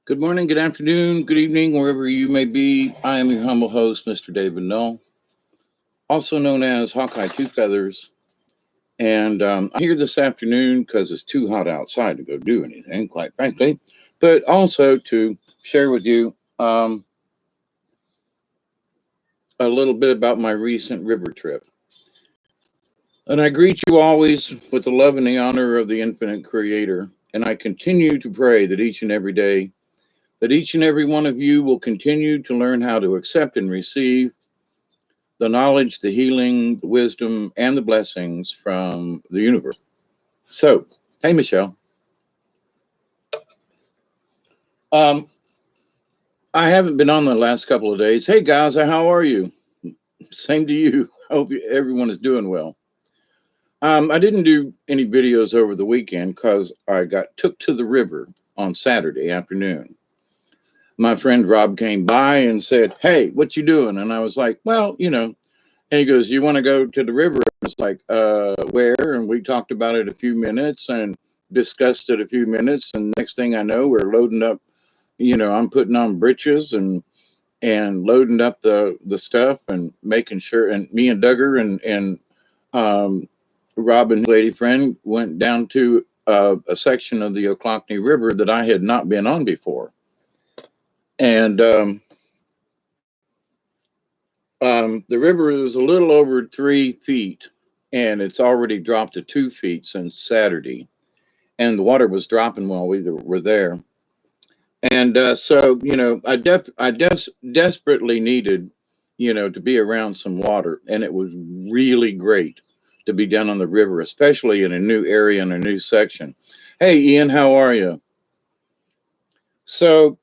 Good morning, good afternoon, good evening, wherever you may be. I am your humble host, Mr. David Null, also known as Hawkeye Two Feathers. And I'm here this afternoon because it's too hot outside to go do anything, quite frankly, but also to share with you a little bit about my recent river trip. And I greet you always with the love and the honor of the infinite creator. And I continue to pray that each and every day, that each and every one of you will continue to learn how to accept and receive the knowledge, the healing, the wisdom, and the blessings from the universe. So, hey, Michelle. Um, I haven't been on the last couple of days. Hey, guys, how are you? Same to you. I hope everyone is doing well. I didn't do any videos over the weekend because I got took to the river on Saturday afternoon. My friend Rob came by and said, "Hey, what you doing?" And I was like, "Well, you know." And he goes, "You want to go to the river?" It's like, where? And we talked about it a few minutes and discussed it a few minutes. And next thing I know, we're loading up, I'm putting on britches and loading up the stuff and making sure. And me and Duggar and um, Rob and his lady friend went down to a section of the Oclockney River that I had not been on before. And the river is a little over 3 feet, and it's already dropped to 2 feet since Saturday. And the water was dropping while we were there. And so, I desperately needed, to be around some water, and it was really great to be down on the river, especially in a new area and a new section. Hey, Ian, how are you? So,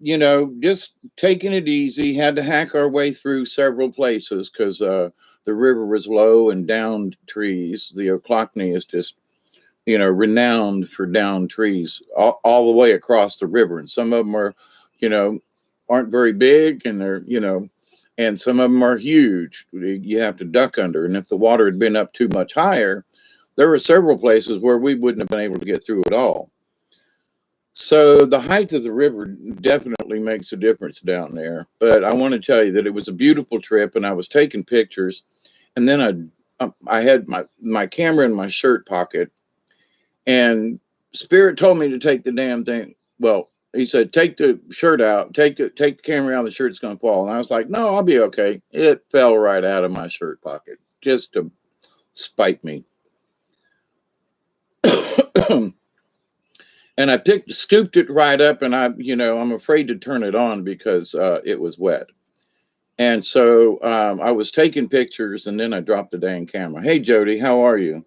just taking it easy, had to hack our way through several places because the river was low and downed trees. The Oclockney is just, renowned for downed trees all the way across the river. And some of them are, you know, aren't very big and they're, and some of them are huge. You have to duck under. And if the water had been up too much higher, there were several places where we wouldn't have been able to get through at all. So the height of the river definitely makes a difference down there. But I want to tell you that it was a beautiful trip, and I was taking pictures, and then I had my camera in my shirt pocket, and Spirit told me to take the damn thing. Well, he said, take the shirt out, take the camera out of the shirt, it's gonna fall. And I was like, no, I'll be okay. It fell right out of my shirt pocket just to spite me. And I scooped it right up, and I'm afraid to turn it on because it was wet. And so I was taking pictures, and then I dropped the dang camera. Hey, Jody, how are you?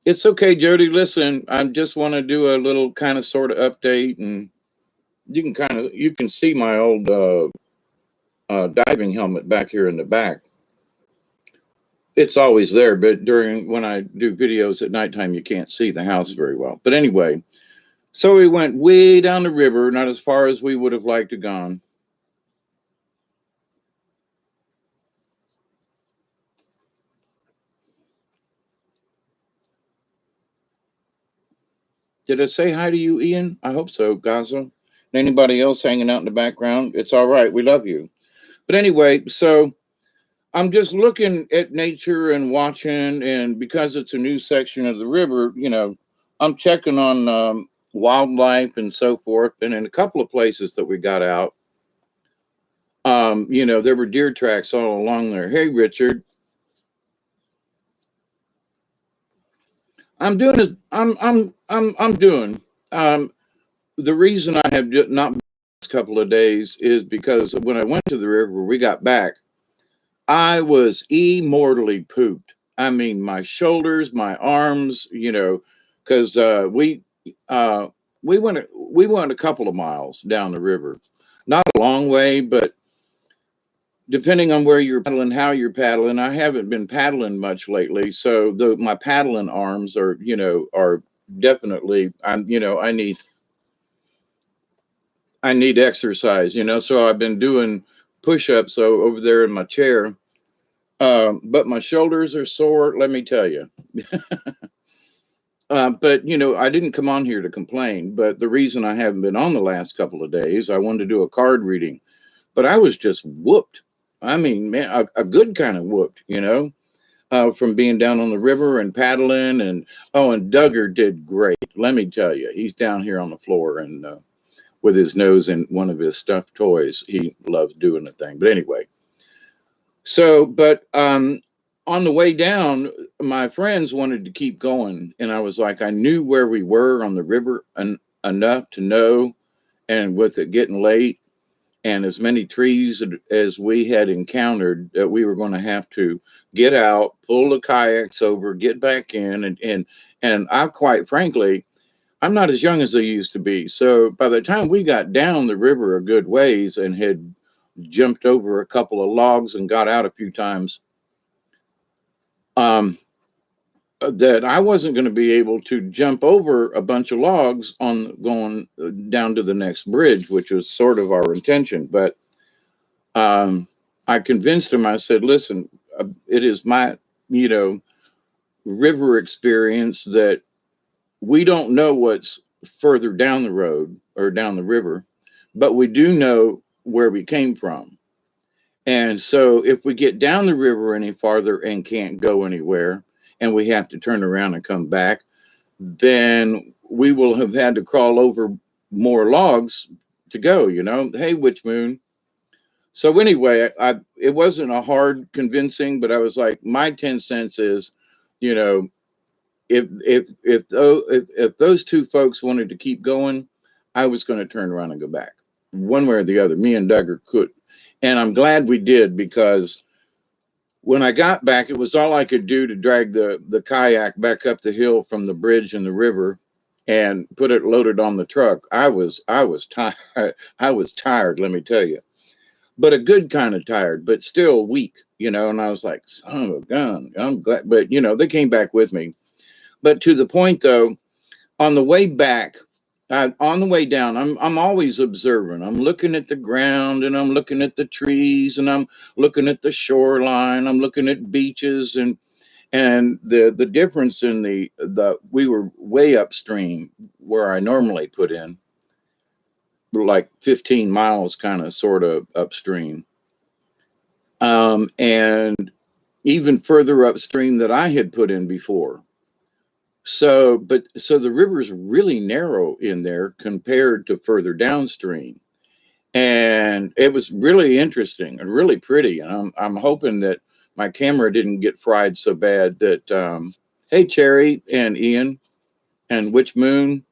It's okay, Jody. Listen, I just want to do a little kind of sort of update, and you can see my old diving helmet back here in the back. It's always there, but when I do videos at nighttime, you can't see the house very well. But anyway, so we went way down the river, not as far as we would have liked to gone. Did I say hi to you, Ian? I hope so, Gaza. And anybody else hanging out in the background? It's all right. We love you. But anyway, so I'm just looking at nature and watching, and because it's a new section of the river, I'm checking on wildlife and so forth. And in a couple of places that we got out, there were deer tracks all along there. Hey, Richard, I'm doing is I'm doing. The reason I have not been this couple of days is because when I went to the river, we got back. I was immortally pooped. I mean, my shoulders, my arms, because uh, we went a couple of miles down the river, not a long way, but depending on where you're paddling, how you're paddling. I haven't been paddling much lately, so my paddling arms are definitely. I need exercise, so I've been doing push-ups over there in my chair, But my shoulders are sore, let me tell you. But you know, I didn't come on here to complain. But the reason I haven't been on the last couple of days, I wanted to do a card reading, but I was just whooped. I mean, man, a good kind of whooped, you know, from being down on the river and paddling. And oh, and Duggar did great. Let me tell you, he's down here on the floor and with his nose in one of his stuffed toys. He loves doing the thing. But anyway, so, but on the way down, my friends wanted to keep going, and I was like, I knew where we were on the river enough to know, and with it getting late and as many trees as we had encountered, that we were going to have to get out, pull the kayaks over, get back in, and I quite frankly, I'm not as young as I used to be. So by the time we got down the river a good ways and had jumped over a couple of logs and got out a few times, um, that I wasn't going to be able to jump over a bunch of logs on going down to the next bridge, which was sort of our intention. But I convinced him. I said, "Listen, it is my, you know, river experience that we don't know what's further down the road or down the river, but we do know where we came from. And so if we get down the river any farther and can't go anywhere, and we have to turn around and come back, then we will have had to crawl over more logs to go, you know. Hey, Witch Moon." So anyway, it wasn't a hard convincing, but I was like, my 10 cents is, you know, if those two folks wanted to keep going, I was going to turn around and go back, one way or the other. Me and Duggar could, and I'm glad we did, because when I got back, it was all I could do to drag the kayak back up the hill from the bridge in the river and put it loaded on the truck. I was tired. I was tired, let me tell you, but a good kind of tired, but still weak, you know. And I was like, son of a gun, I'm glad. But you know, they came back with me. But to the point though, on the way back, on the way down, I'm always observing. I'm looking at the ground, and I'm looking at the trees, and I'm looking at the shoreline. I'm looking at beaches, and the difference in the we were way upstream where I normally put in, like 15 miles, kind of sort of upstream, and even further upstream that I had put in before. So the river's really narrow in there compared to further downstream. And it was really interesting and really pretty. And I'm hoping that my camera didn't get fried so bad that hey, Cherry and Ian and Witch Moon,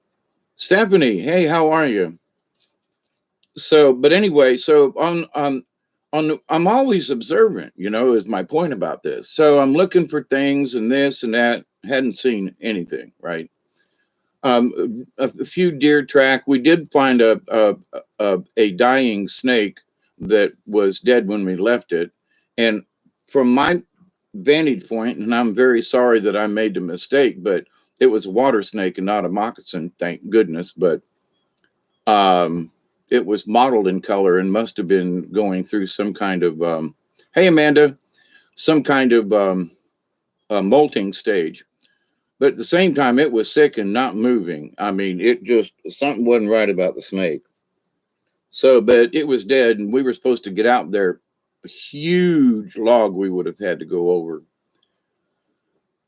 Stephanie, hey, how are you? So, but anyway, so I'm always observant, you know, is my point about this. So I'm looking for things and this and that. Hadn't seen anything, right? A few deer track. We did find a dying snake that was dead when we left it. And from my vantage point, and I'm very sorry that I made the mistake, but it was a water snake and not a moccasin, thank goodness. But it was mottled in color and must have been going through some kind of hey, Amanda, some kind of molting stage. But at the same time, it was sick and not moving. I mean, it just, something wasn't right about the snake. So, but it was dead, and we were supposed to get out there. A huge log we would have had to go over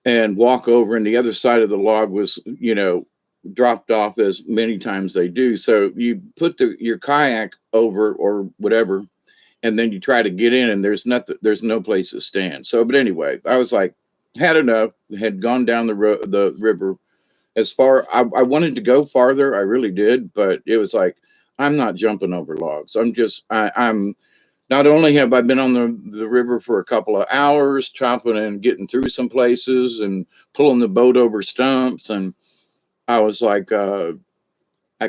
and walk over, and the other side of the log was, you know, dropped off, as many times they do. So you put your kayak over or whatever, and then you try to get in, and there's no place to stand. So, but anyway, I was like, had enough, had gone down the river as far. I wanted to go farther, I really did, but it was like, I'm not jumping over logs. I'm not only have I been on the river for a couple of hours, chopping and getting through some places and pulling the boat over stumps, and I was like, I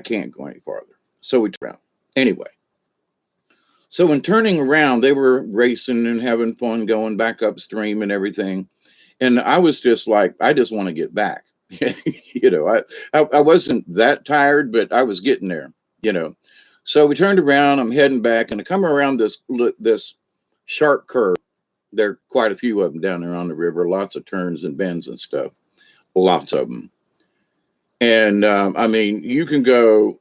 can't go any farther. So we turned around. Anyway, so when turning around, they were racing and having fun going back upstream and everything. And I was just like, I just want to get back. You know, I wasn't that tired, but I was getting there, you know. So we turned around, I'm heading back, and I come around this sharp curve. There are quite a few of them down there on the river, lots of turns and bends and stuff, lots of them. And I mean, you can go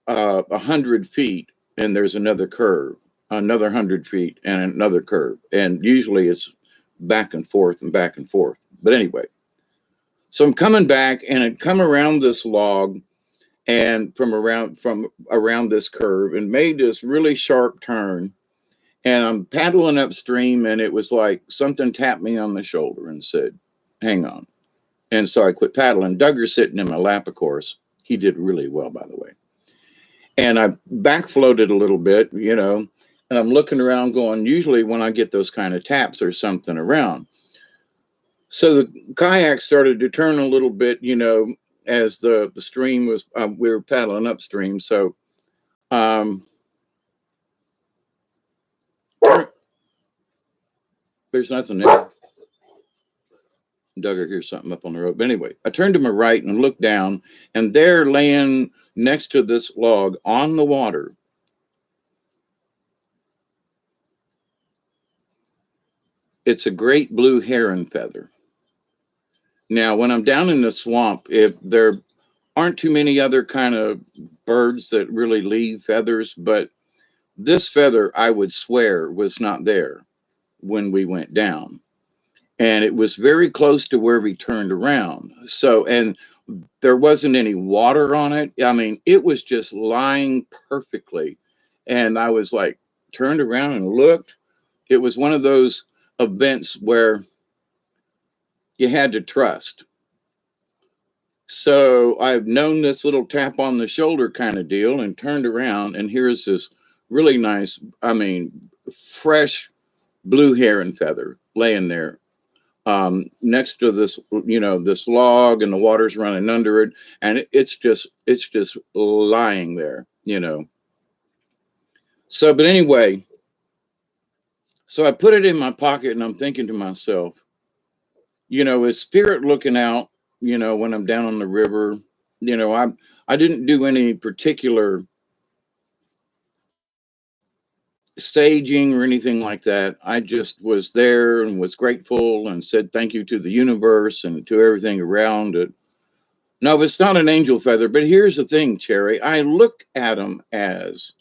100 feet and there's another curve, another 100 feet and another curve. And usually it's back and forth and back and forth. But anyway, so I'm coming back and it come around this log and from around this curve and made this really sharp turn. And I'm paddling upstream and it was like something tapped me on the shoulder and said, hang on. And so I quit paddling. Duggar's sitting in my lap, of course. He did really well, by the way. And I back floated a little bit, and I'm looking around going, usually when I get those kind of taps, there's something around. So the kayak started to turn a little bit, as the stream was, we were paddling upstream. So there's nothing there. Duggar hears something up on the road. But anyway, I turned to my right and looked down, and there laying next to this log on the water, it's a great blue heron feather. Now, when I'm down in the swamp, if there aren't too many other kind of birds that really leave feathers, but this feather, I would swear, was not there when we went down. And it was very close to where we turned around. So, and there wasn't any water on it. I mean, it was just lying perfectly. And I was like, turned around and looked. It was one of those events where you had to trust. So I've known this little tap on the shoulder kind of deal and turned around. And here's this really nice, I mean, fresh blue heron feather laying there next to this, this log, and the water's running under it, and it's just lying there. So, but anyway, so I put it in my pocket, and I'm thinking to myself, is spirit looking out? When I'm down on the river, I didn't do any particular staging or anything like that. I just was there and was grateful and said thank you to the universe and to everything around it. No, it's not an angel feather, but here's the thing, Cherry. I look at them as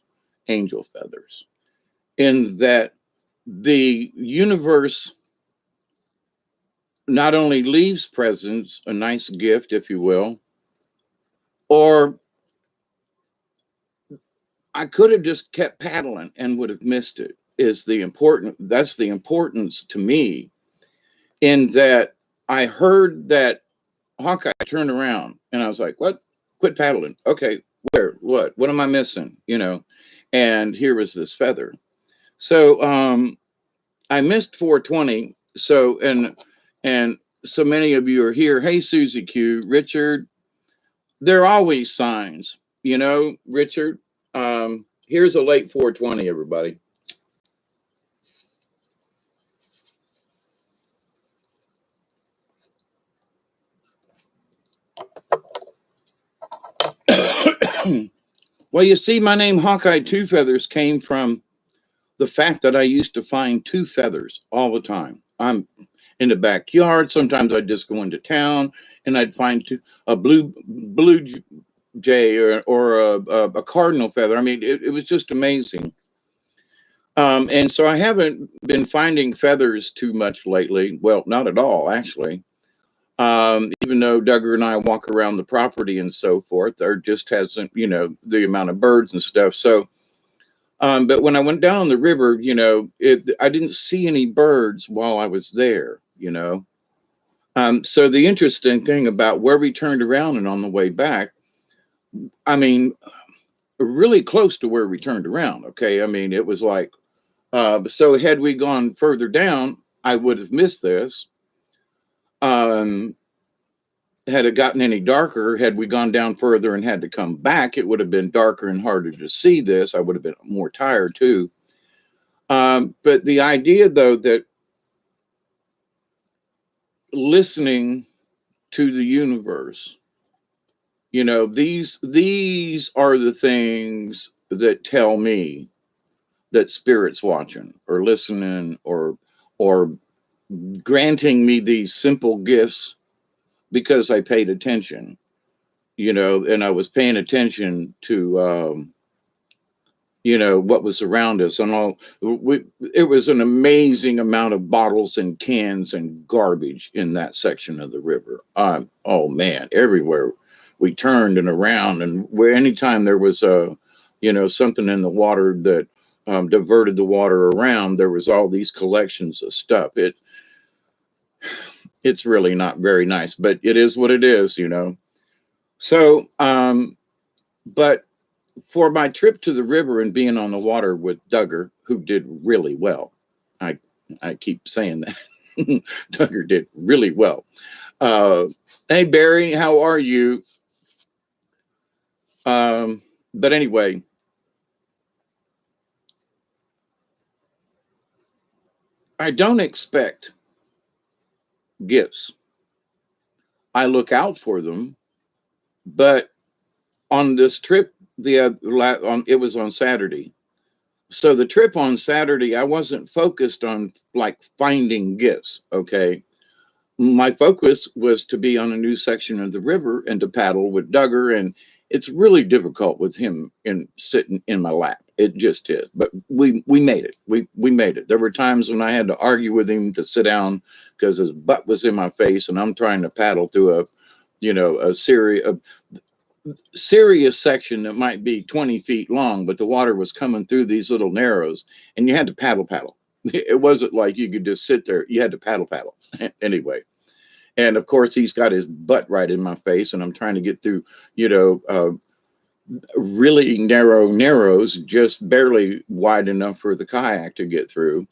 angel feathers in that the universe not only leaves presents, a nice gift, if you will, or I could have just kept paddling and would have missed it. That's the importance to me, in that I heard that Hawkeye turn around and I was like, what? Quit paddling. Okay, where? What am I missing? And here was this feather. So I missed 420. So and so many of you are here. Hey, Susie Q, Richard. There are always signs, Richard. Here's a late 420, everybody. Well, you see, my name Hawkeye Two Feathers came from the fact that I used to find two feathers all the time. I'm in the backyard. Sometimes I'd just go into town and I'd find a blue jay or a cardinal feather. I mean, it was just amazing. And so I haven't been finding feathers too much lately. Well, not at all, actually. Even though Duggar and I walk around the property and so forth, there just hasn't, the amount of birds and stuff. So, but when I went down the river, I didn't see any birds while I was there. So the interesting thing about where we turned around and on the way back, I mean, really close to where we turned around. Okay. I mean, it was like, so had we gone further down, I would have missed this. Had it gotten any darker, had we gone down further and had to come back, it would have been darker and harder to see this. I would have been more tired too. But the idea, though, that listening to the universe, these are the things that tell me that spirit's watching or listening, or or granting me these simple gifts because I paid attention, and I was paying attention to, what was around us and all. It was an amazing amount of bottles and cans and garbage in that section of the river. Oh man, everywhere we turned and around, and where anytime there was something in the water that diverted the water around, there was all these collections of stuff. It's really not very nice, but it is what it is. So, but for my trip to the river and being on the water with Duggar, who did really well, I I keep saying that Duggar did really well. Uh, hey Barry, how are you? But anyway, I don't expect gifts. I look out for them, but on this trip, it was on Saturday. So the trip on Saturday, I wasn't focused on like finding gifts. Okay, my focus was to be on a new section of the river and to paddle with Duggar, and it's really difficult with him in sitting in my lap. It just is. But we made it. We made it. There were times when I had to argue with him to sit down because his butt was in my face, and I'm trying to paddle through a serious section that might be 20 feet long, but the water was coming through these little narrows, and you had to paddle. It wasn't like you could just sit there. You had to paddle. Anyway. And of course, he's got his butt right in my face, and I'm trying to get through, really narrow narrows, just barely wide enough for the kayak to get through,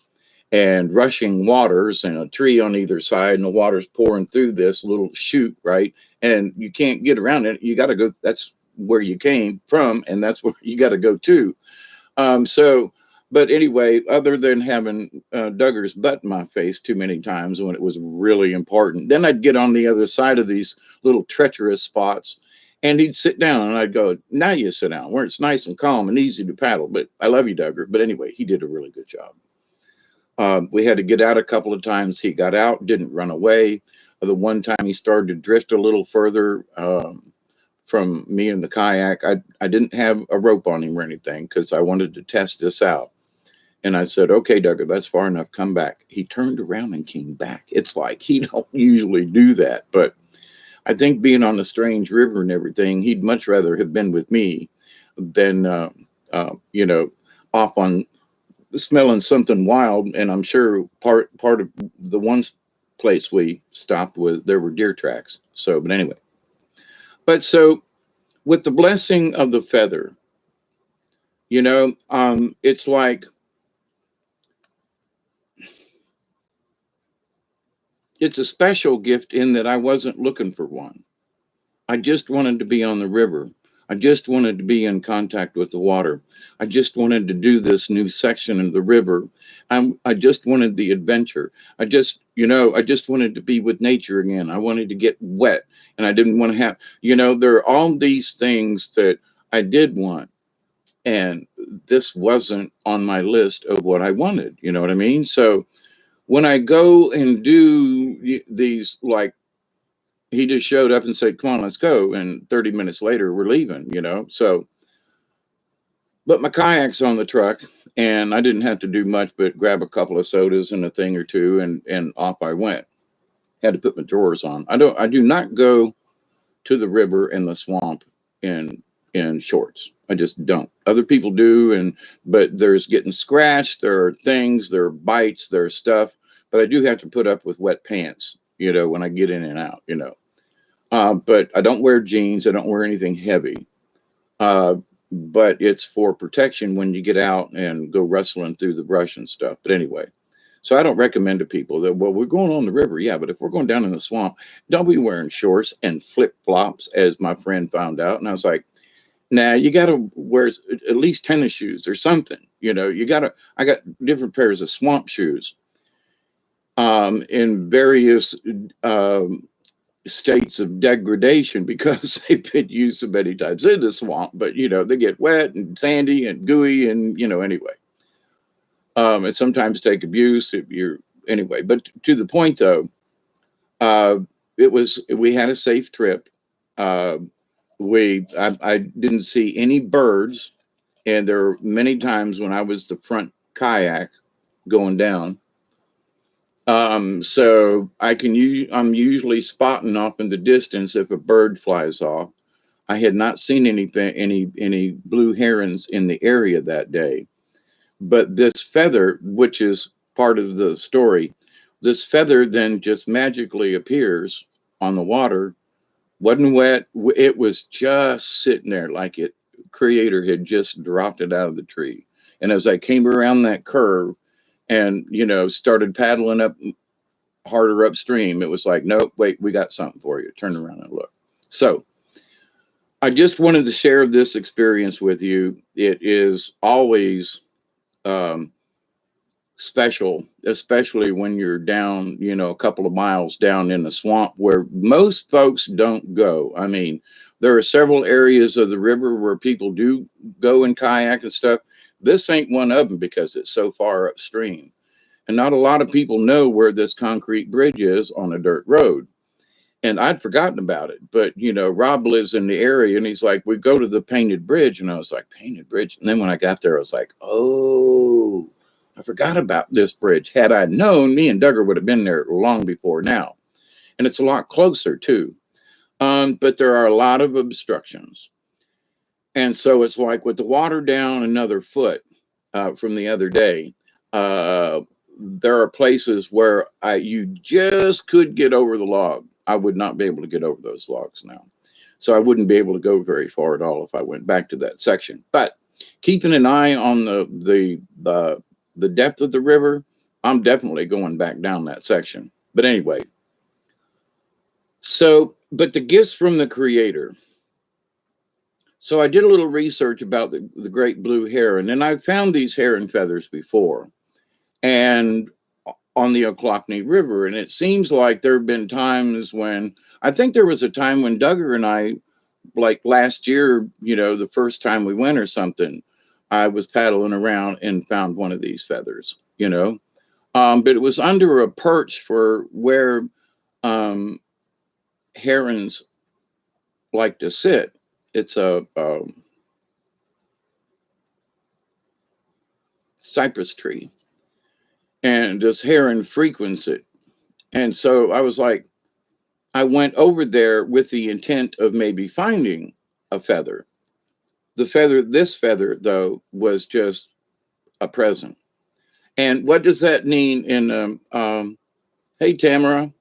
and rushing waters and a tree on either side, and the water's pouring through this little chute, right? And you can't get around it. You got to go. That's where you came from, and that's where you got to go to. So, but anyway, other than having Duggar's butt in my face too many times when it was really important, then I'd get on the other side of these little treacherous spots, and he'd sit down, and I'd go, "Now you sit down, where it's nice and calm and easy to paddle." But I love you, Duggar. But anyway, he did a really good job. We had to get out a couple of times. He got out, didn't run away. The one time he started to drift a little further. From me in the kayak, I didn't have a rope on him or anything because I wanted to test this out. And I said, "Okay, Duggar, that's far enough. Come back." He turned around and came back. It's like he don't usually do that, but I think being on a strange river and everything, he'd much rather have been with me than off on smelling something wild. And I'm sure part of the one place we stopped with, there were deer tracks. So, but anyway, so with the blessing of the feather, it's like it's a special gift in that I wasn't looking for one. I just wanted to be on the river. I just wanted to be in contact with the water. I just wanted to do this new section of the river. I just wanted the adventure. I just wanted to be with nature again. I wanted to get wet, and I didn't want to have, there are all these things that I did want. And this wasn't on my list of what I wanted. You know what I mean? So when I go and do these, like, he just showed up and said, "Come on, let's go." And 30 minutes later, we're leaving. So, but my kayak's on the truck, and I didn't have to do much but grab a couple of sodas and a thing or two, and off I went. Had to put my drawers on. I do not go to the river and the swamp in shorts. I just don't. Other people do, but there's getting scratched, there are things, there are bites, there's stuff. But I do have to put up with wet pants, when I get in and out. But I don't wear jeans. I don't wear anything heavy. But it's for protection when you get out and go rustling through the brush and stuff. But anyway, so I don't recommend to people that, well, we're going on the river. Yeah, but if we're going down in the swamp, don't be wearing shorts and flip flops, as my friend found out. And I was like, nah, you got to wear at least tennis shoes or something. I got different pairs of swamp shoes in various states of degradation because they've been used so many times in the swamp, but they get wet and sandy and gooey, and anyway, and sometimes take abuse if you're anyway, but to the point though, uh, we had a safe trip. Uh, I didn't see any birds, and there were many times when I was the front kayak going down. So I'm usually spotting off in the distance if a bird flies off. I had not seen any blue herons in the area that day. But this feather, which is part of the story, this feather then just magically appears on the water. Wasn't wet. It was just sitting there like it creator had just dropped it out of the tree. And as I came around that curve and, started paddling up harder upstream, it was like, nope, wait, we got something for you. Turn around and look. So I just wanted to share this experience with you. It is always um, special, especially when you're down, a couple of miles down in the swamp where most folks don't go. I mean, there are several areas of the river where people do go and kayak and stuff. This ain't one of them because it's so far upstream. And not a lot of people know where this concrete bridge is on a dirt road. And I'd forgotten about it. But, Rob lives in the area and he's like, we go to the painted bridge. And I was like, painted bridge? And then when I got there, I was like, oh, I forgot about this bridge. Had I known, me and Duggar would have been there long before now. And it's a lot closer too. But there are a lot of obstructions. And so it's like with the water down another foot from the other day, there are places where you just could get over the log. I would not be able to get over those logs now. So I wouldn't be able to go very far at all if I went back to that section. But keeping an eye on the depth of the river, I'm definitely going back down that section. But anyway, but the gifts from the Creator. So I did a little research about the great blue heron, and I've found these heron feathers before. And on the Ochlockonee River. And it seems like there have been times when, I think there was a time when Duggar and I, like last year, the first time we went or something, I was paddling around and found one of these feathers, but it was under a perch for where herons like to sit. It's a cypress tree. And this heron frequents it. And so I was like, I went over there with the intent of maybe finding a feather. This feather, though, was just a present. And what does that mean in, hey, Tamara?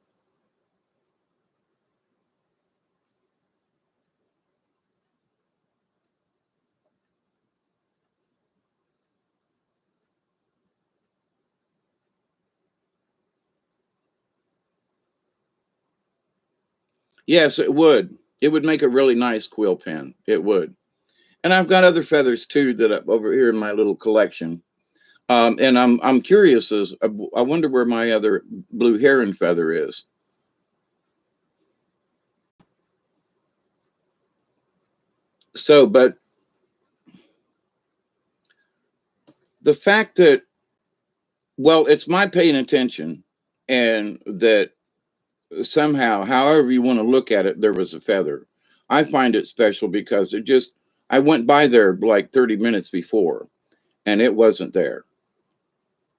Yes, it would. It would make a really nice quill pen. It would. And I've got other feathers too that I'm over here in my little collection. And I'm curious I wonder where my other blue heron feather is. So, but the fact that, well, it's my paying attention, and that somehow, however you want to look at it, there was a feather. I find it special because I went by there like 30 minutes before and it wasn't there.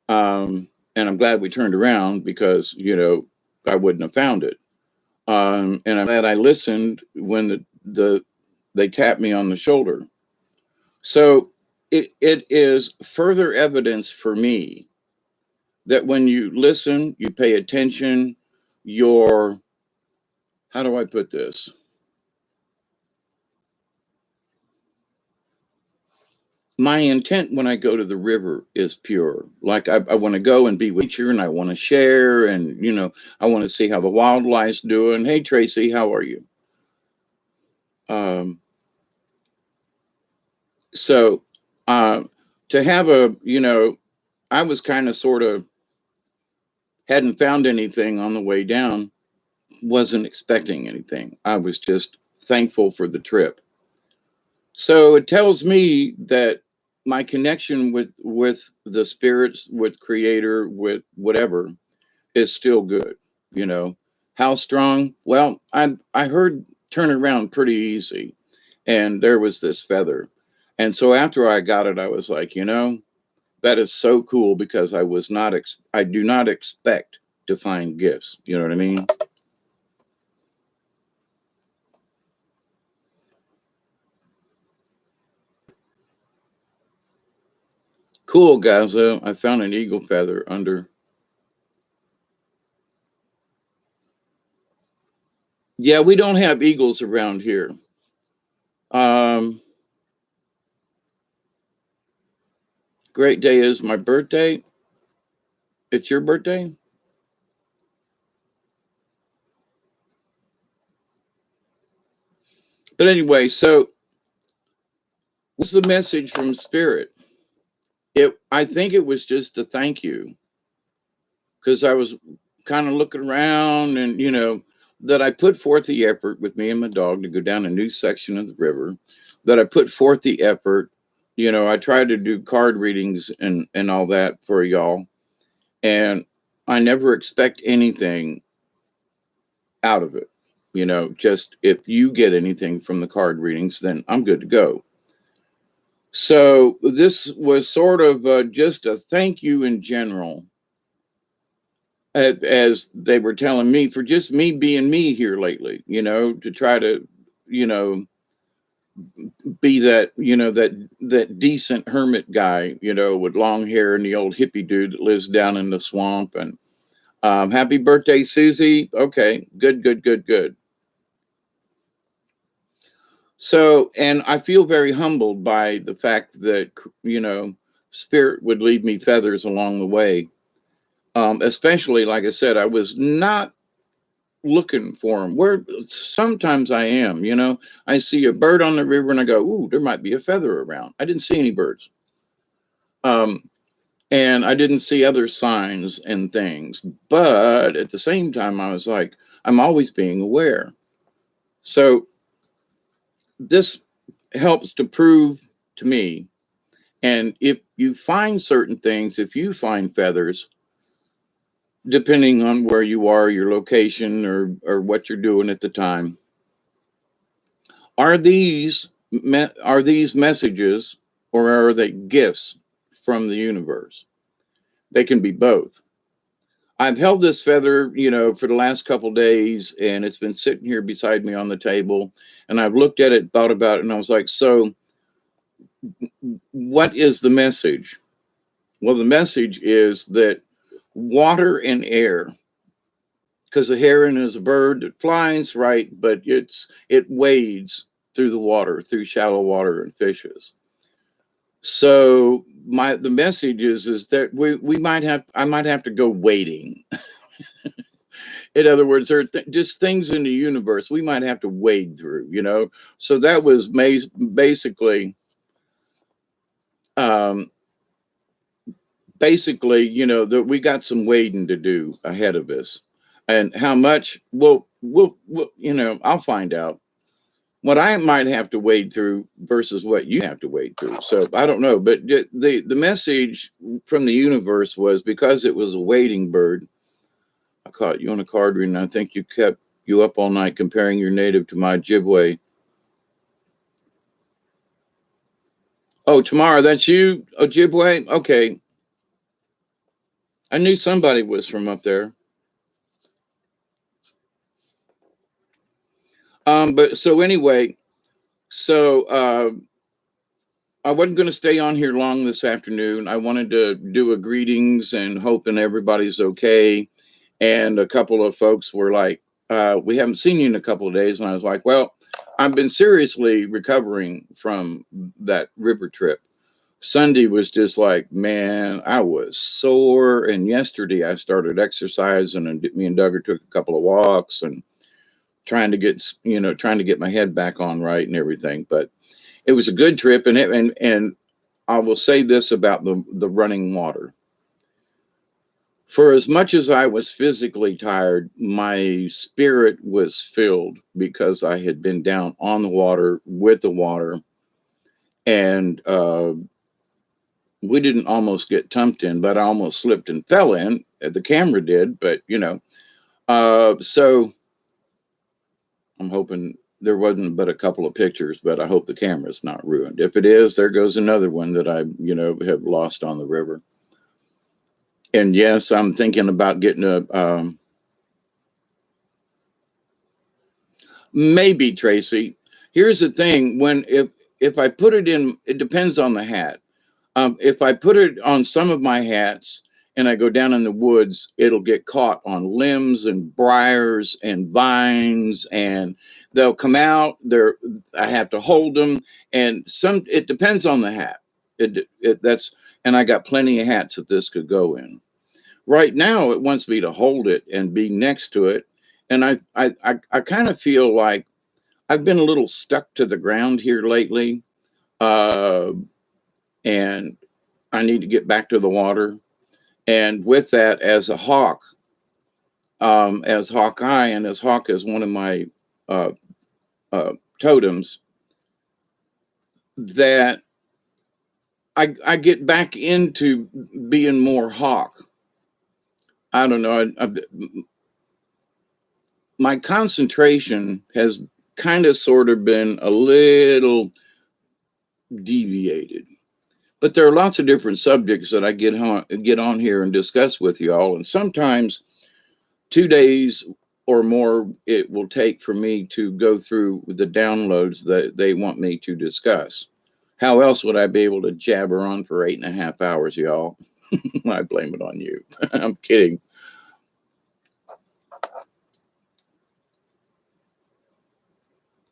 And I'm glad we turned around because, I wouldn't have found it. And I'm glad I listened when they tapped me on the shoulder. So it is further evidence for me that when you listen, you pay attention, how do I put this? My intent when I go to the river is pure. Like I want to go and be with nature, and I want to share, and I want to see how the wildlife's doing. Hey Tracy, how are you? Um, so to have I was kind of sort of hadn't found anything on the way down, wasn't expecting anything. I was just thankful for the trip. So it tells me that my connection with the spirits, with Creator, with whatever, is still good. You know, how strong? Well, I heard turn around pretty easy, and there was this feather, and so after I got it, I was like, you know, that is so cool because I do not expect to find gifts. You know what I mean? Cool, Gaza. I found an eagle feather under. Yeah, we don't have eagles around here. Um, Great day is my birthday. It's your birthday? But anyway, so what's the message from Spirit? I think it was just a thank you because I was kind of looking around and, you know, that I put forth the effort with me and my dog to go down a new section of the river, that I put forth the effort. You know, I tried to do card readings and all that for y'all, and I never expect anything out of it. You know, just if you get anything from the card readings, then I'm good to go. So this was sort of just a thank you in general, as they were telling me, for just me being me here lately, you know, to try to, you know, be that, you know, that decent hermit guy, you know, with long hair and the old hippie dude that lives down in the swamp. And happy birthday, Susie. Okay, good, good, good, good. So, and I feel very humbled by the fact that, you know, Spirit would leave me feathers along the way. Especially, like I said, I was not looking for them. Where sometimes I am, you know, I see a bird on the river and I go, "Ooh, there might be a feather around." I didn't see any birds, um, and I didn't see other signs and things. But at the same time, I was like, I'm always being aware. So this helps to prove to me. And if you find certain things, if you find feathers, depending on where you are, your location, or what you're doing at the time, are these messages, or are they gifts from the universe? They can be both. I've held this feather, you know, for the last couple days, and it's been sitting here beside me on the table. And I've looked at it, thought about it, and I was like, so what is the message? Well, the message is that water and air, because the heron is a bird that flies, right? But it wades through the water, through shallow water, and fishes. So the message is that we might have I might have to go wading. In other words, there are just things in the universe we might have to wade through, you know. So that was basically, um, you know, that we got some wading to do ahead of us, and how much? We'll you know, I'll find out what I might have to wade through versus what you have to wade through. So I don't know, but the message from the universe was, because it was a wading bird. I caught you on a card reading. I think you kept you up all night comparing your native to my Ojibwe. Oh, tomorrow, that's you, Ojibwe? Okay. I knew somebody was from up there. But so anyway, so I wasn't going to stay on here long this afternoon. I wanted to do a greetings and hoping everybody's okay. And a couple of folks were like, we haven't seen you in a couple of days. And I was like, well, I've been seriously recovering from that river trip. Sunday was just like, man, I was sore. And yesterday I started exercising, and me and Duggar took a couple of walks and trying to get my head back on right and everything. But it was a good trip. And I will say this about the running water. For as much as I was physically tired, my spirit was filled because I had been down on the water with the water, and We didn't almost get tumped in, but I almost slipped and fell in. The camera did, but so I'm hoping there wasn't but a couple of pictures, but I hope the camera's not ruined. If it is, there goes another one that I, have lost on the river. And yes, I'm thinking about getting maybe, Tracy. Here's the thing: if I put it in, it depends on the hat. If I put it on some of my hats and I go down in the woods, it'll get caught on limbs and briars and vines, and they'll come out. I have to hold them, and it depends on the hat. And I got plenty of hats that this could go in. Right now, it wants me to hold it and be next to it, and I kind of feel like I've been a little stuck to the ground here lately. Uh, and I need to get back to the water. And with that, as a hawk, as Hawkeye, and as hawk is one of my uh, totems, that I get back into being more hawk. I don't know. My concentration has kind of sort of been a little deviated. But there are lots of different subjects that I get on here and discuss with y'all. And sometimes 2 days or more it will take for me to go through the downloads that they want me to discuss. How else would I be able to jabber on for 8.5 hours, y'all? I blame it on you. I'm kidding.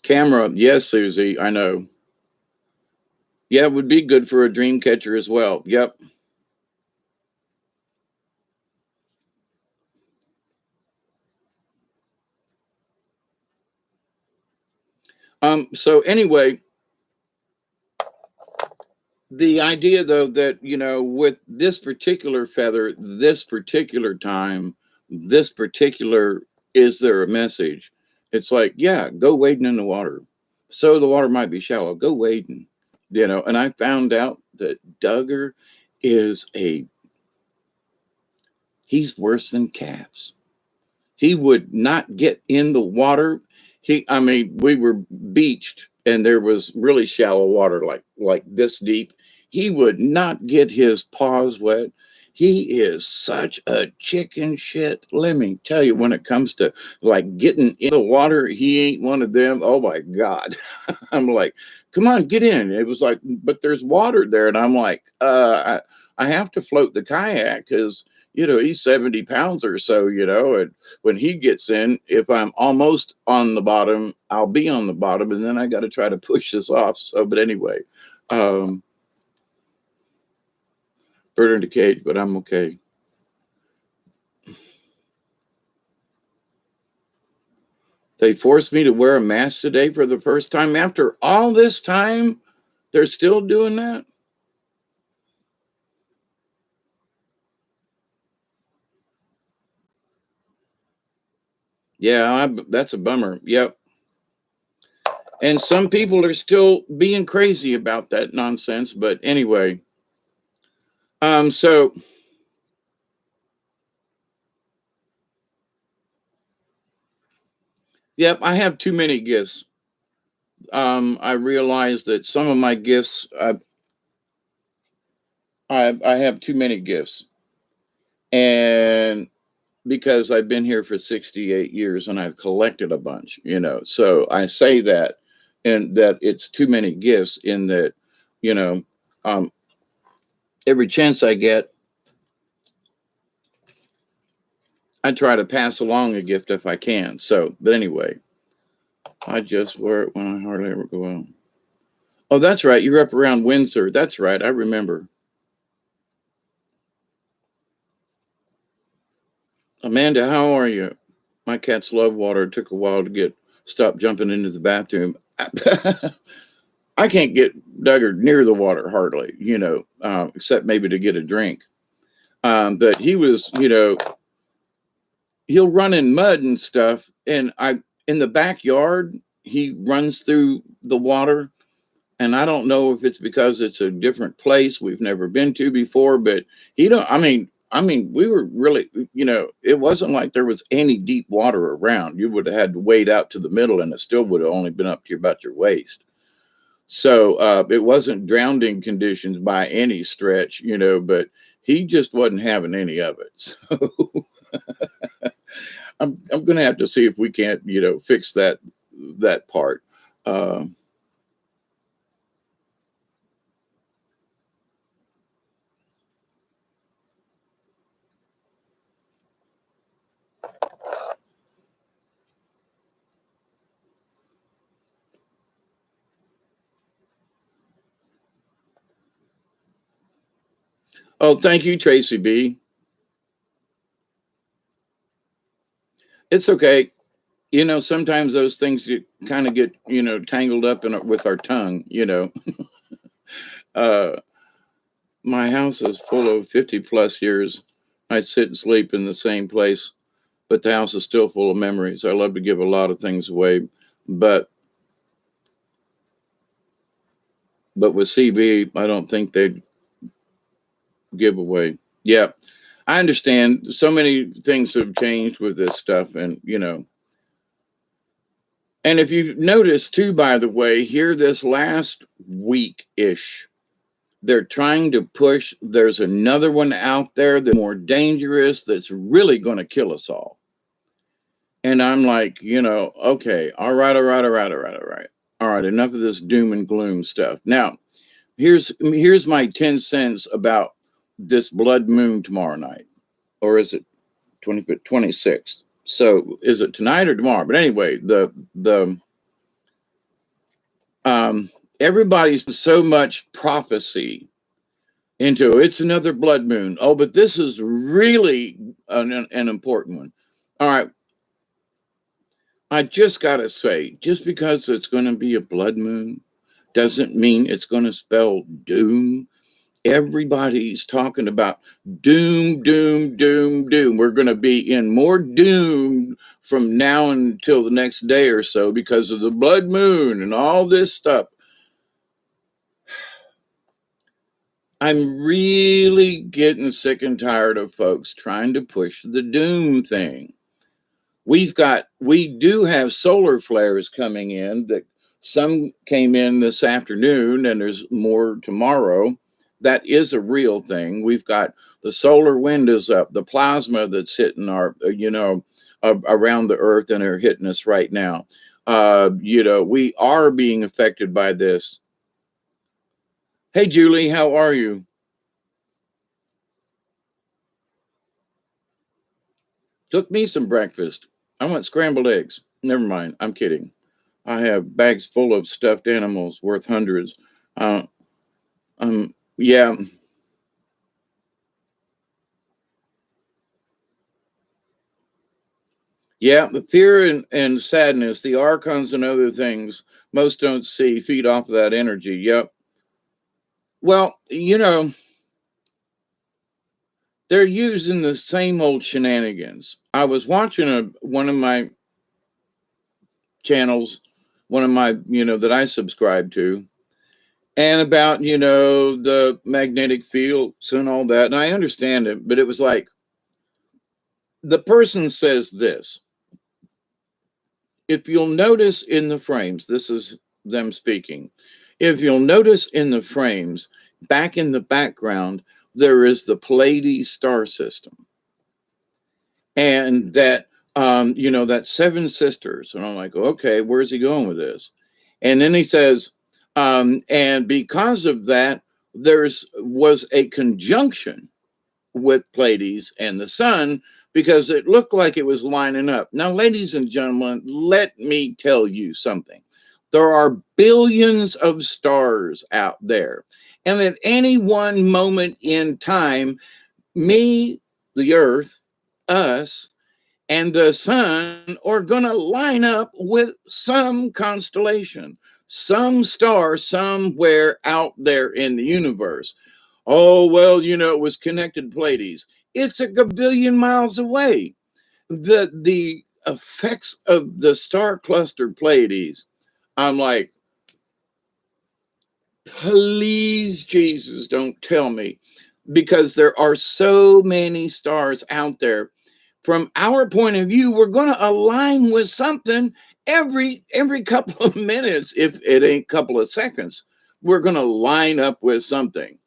Camera, yes, Susie, I know. Yeah, it would be good for a dream catcher as well. Yep. So anyway, the idea though that, with this particular feather, this particular time, this particular, is there a message? It's like, yeah, go wading in the water. So the water might be shallow. Go wading. And I found out that Duggar is he's worse than cats. He would not get in the water. I mean, we were beached and there was really shallow water, like this deep. He would not get his paws wet. He is such a chicken shit. Let me tell you, when it comes to like getting in the water, he ain't one of them. Oh my God. I'm like, come on, get in. It was like, but there's water there. And I'm like, I have to float the kayak because, he's 70 pounds or so, and when he gets in, if I'm almost on the bottom, I'll be on the bottom, and then I got to try to push this off. So, but anyway, bird in the cage, but I'm okay. They forced me to wear a mask today for the first time after all this time. They're still doing that. Yeah, that's a bummer. Yep. And some people are still being crazy about that nonsense. But anyway, so yep, I have too many gifts. I realize that some of my gifts, I have too many gifts, and because I've been here for 68 years and I've collected a bunch, so I say that, and that it's too many gifts in that, you know, um, every chance I get, I try to pass along a gift if I can. So, but anyway, I just wear it when I hardly ever go out. Oh, that's right. You're up around Windsor. That's right. I remember. Amanda, how are you? My cats love water. It took a while to stop jumping into the bathroom. I can't get Duggar near the water hardly, except maybe to get a drink. But he was, he'll run in mud and stuff. And in the backyard, he runs through the water. And I don't know if it's because it's a different place we've never been to before, but he don't. I mean, we were really, it wasn't like there was any deep water around. You would have had to wade out to the middle, and it still would have only been up to about your waist. So it wasn't drowning conditions by any stretch, but he just wasn't having any of it. So I'm going to have to see if we can't, fix that part. Uh, oh, thank you, Tracy B. It's okay. Sometimes those things get tangled up with our tongue. Uh, my house is full of 50 plus years. I sit and sleep in the same place, but the house is still full of memories. I love to give a lot of things away, but with CB, I don't think they'd give away. Yeah, I understand. So many things have changed with this stuff, and if you've noticed too, by the way, here this last week ish, they're trying to push. There's another one out there that's more dangerous. That's really going to kill us all. And I'm like, okay, all right, all right, all right, all right, all right, all right. Enough of this doom and gloom stuff. Now, here's my 10 cents about this blood moon tomorrow night, or is it 26th? So is it tonight or tomorrow? But anyway, the everybody's so much prophecy into it's another blood moon. Oh, but this is really an important one. All right, I just got to say, just because it's going to be a blood moon doesn't mean it's going to spell doom. Everybody's talking about doom, doom, doom, doom. We're going to be in more doom from now until the next day or so because of the blood moon and all this stuff. I'm really getting sick and tired of folks trying to push the doom thing. We do have solar flares coming in that some came in this afternoon and there's more tomorrow. That is a real thing. We've got the solar wind is up, the plasma that's hitting our, around the earth and are hitting us right now. We are being affected by this. Hey, Julie, how are you? Cook me some breakfast. I want scrambled eggs. Never mind. I'm kidding. I have bags full of stuffed animals worth hundreds. Uh, yeah, yeah. The fear and sadness, the archons and other things most don't see feed off of that energy. Yep. Well, they're using the same old shenanigans. I was watching one of my channels, one of my, that I subscribe to, and about, the magnetic fields and all that. And I understand it, but it was like the person says this. If you'll notice in the frames, this is them speaking. If you'll notice in the frames, back in the background, there is the Pleiades star system. And that, that seven sisters. And I'm like, okay, where's he going with this? And then he says, and because of that, was a conjunction with Pleiades and the sun because it looked like it was lining up. Now, ladies and gentlemen, let me tell you something. There are billions of stars out there. And at any one moment in time, me, the earth, us, and the sun are going to line up with some constellation, some star somewhere out there in the universe. Oh, well, it was connected Pleiades. It's a gabillion miles away. The effects of the star cluster Pleiades, I'm like, Please, Jesus, don't tell me, because there are so many stars out there. From our point of view, we're going to align with something every couple of minutes, if it ain't couple of seconds. We're going to line up with something.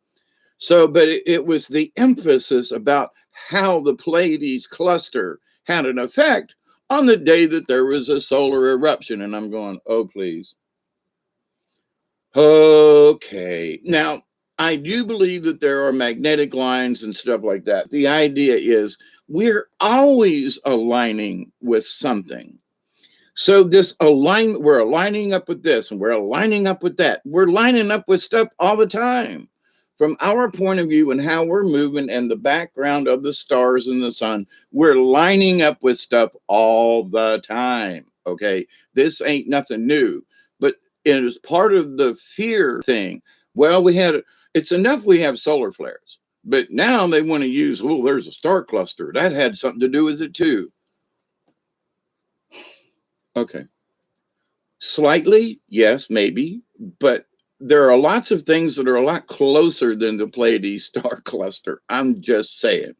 So, but it was the emphasis about how the Pleiades cluster had an effect on the day that there was a solar eruption. And I'm going, oh, please. Okay. Now, I do believe that there are magnetic lines and stuff like that. The idea is we're always aligning with something. So this alignment, we're aligning up with this and we're aligning up with that. We're lining up with stuff all the time. From our point of view and how we're moving and the background of the stars and the sun, we're lining up with stuff all the time. Okay. This ain't nothing new, but it is part of the fear thing. Well, it's enough we have solar flares, but now they want to use, oh, there's a star cluster. That had something to do with it too. Okay. Slightly, yes, maybe, but there are lots of things that are a lot closer than the Pleiades star cluster. I'm just saying.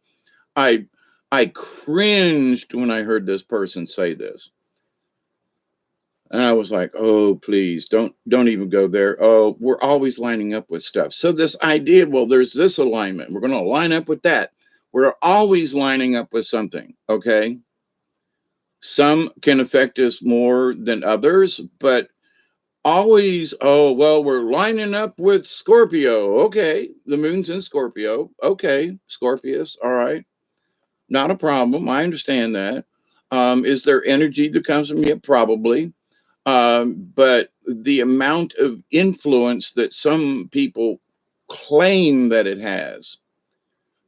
I I cringed when I heard this person say this. And I was like, "Oh, please don't even go there. Oh, we're always lining up with stuff." So this idea, well, there's this alignment. We're going to line up with that. We're always lining up with something, okay? Some can affect us more than others, but always, oh, well, we're lining up with Scorpio. Okay, the moon's in Scorpio. Okay, Scorpius, all right, not a problem. I understand that. Is there energy that comes from it? Probably. But the amount of influence that some people claim that it has,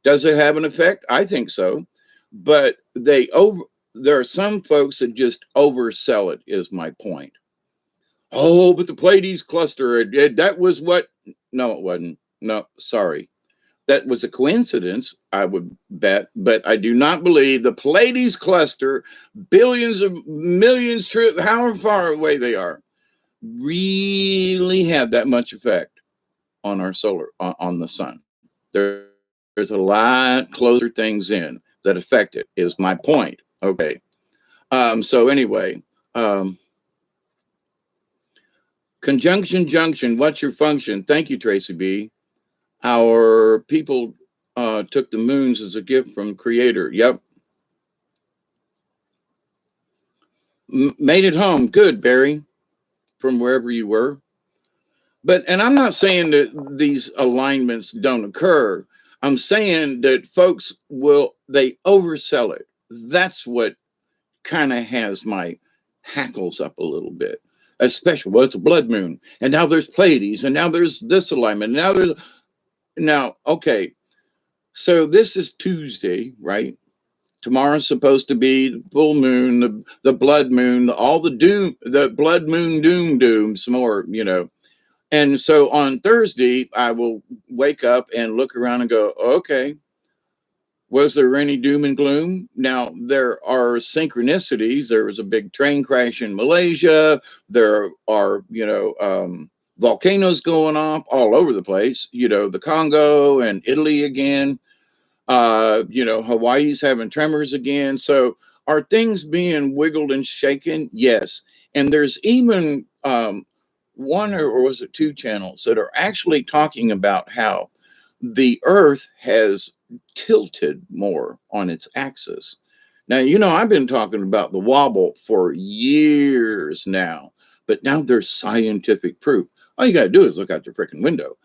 does it have an effect? I think so. But there are some folks that just oversell it, is my point. Oh, but the Pleiades cluster, that was what? No, it wasn't. No, sorry. That was a coincidence, I would bet, but I do not believe the Pleiades cluster, billions of millions, however far away they are, really have that much effect on our on the sun. There's a lot closer things in that affect it, is my point. Okay. So anyway, um, conjunction junction, what's your function? Thank you, Tracy B. Our people took the moons as a gift from Creator. Yep. Made it home. Good, Barry, from wherever you were. And I'm not saying that these alignments don't occur. I'm saying that folks they oversell it. That's what kind of has my hackles up a little bit. Especially, well, it's a blood moon, and now there's Pleiades, and now there's this alignment. Okay. So this is Tuesday, right? Tomorrow's supposed to be the full moon, the blood moon, all the doom, the blood moon doom, some more. And so on Thursday, I will wake up and look around and go, okay, was there any doom and gloom? Now, there are synchronicities. There was a big train crash in Malaysia. There are, volcanoes going off all over the place, the Congo and Italy again. Hawaii's having tremors again. So are things being wiggled and shaken? Yes. And there's even one or was it two channels that are actually talking about how the earth has tilted more on its axis. Now, I've been talking about the wobble for years now, but now there's scientific proof. All you got to do is look out your freaking window.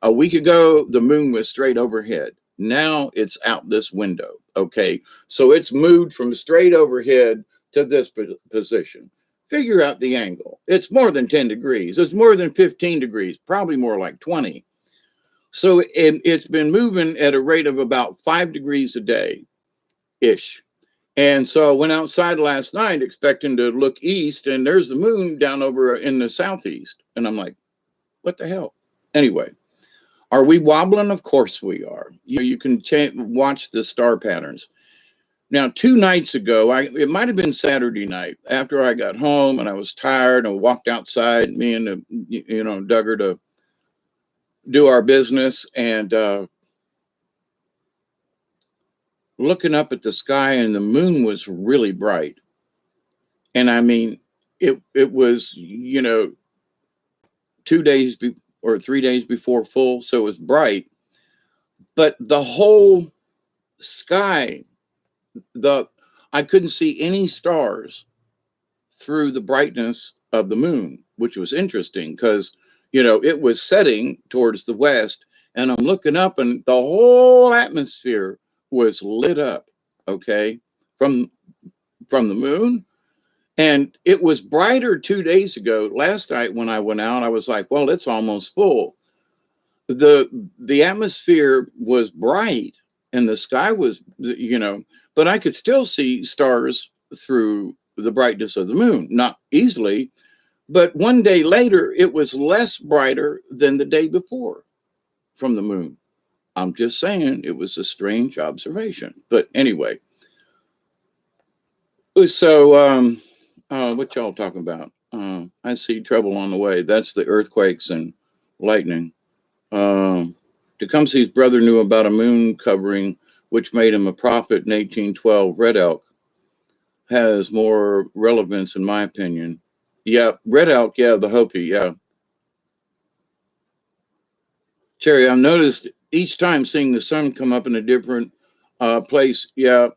A week ago, the moon was straight overhead. Now it's out this window. Okay. So it's moved from straight overhead to this position. Figure out the angle. It's more than 10 degrees. It's more than 15 degrees, probably more like 20. So it's been moving at a rate of about 5 degrees a day ish. And so I went outside last night expecting to look east, and there's the moon down over in the southeast. And I'm like, what the hell? Anyway, are we wobbling? Of course we are. You can watch the star patterns. Now, 2 nights ago, it might have been Saturday night after I got home and I was tired and walked outside, me and Duggar to do our business, and looking up at the sky, and the moon was really bright. And I mean, it was 2 days or 3 days before full, so it was bright. But the whole sky, the I couldn't see any stars through the brightness of the moon, which was interesting because it was setting towards the west, and I'm looking up, and the whole atmosphere was lit up, okay, from the moon. And it was brighter 2 days ago. Last night when I went out, I was like, well, it's almost full. The atmosphere was bright and the sky was, but I could still see stars through the brightness of the moon, not easily. But one day later, it was less brighter than the day before from the moon. I'm just saying it was a strange observation. But anyway, so what y'all talking about? I see trouble on the way. That's the earthquakes and lightning. Tecumseh's brother knew about a moon covering, which made him a prophet in 1812. Red Elk has more relevance, in my opinion. Yeah, Red Elk, yeah, the Hopi, yeah. Cherry, I've noticed each time seeing the sun come up in a different place, yeah.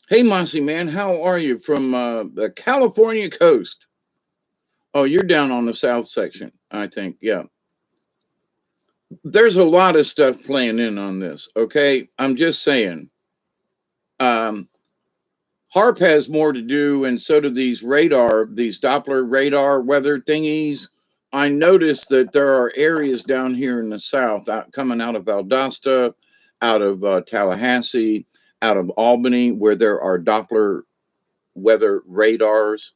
Hey, Mossy man, how are you from the California coast? Oh, you're down on the south section, I think. Yeah. There's a lot of stuff playing in on this. Okay. I'm just saying. HARP has more to do, and so do these Doppler radar weather thingies. I noticed that there are areas down here in the south, coming out of Valdosta, out of Tallahassee, out of Albany, where there are Doppler weather radars,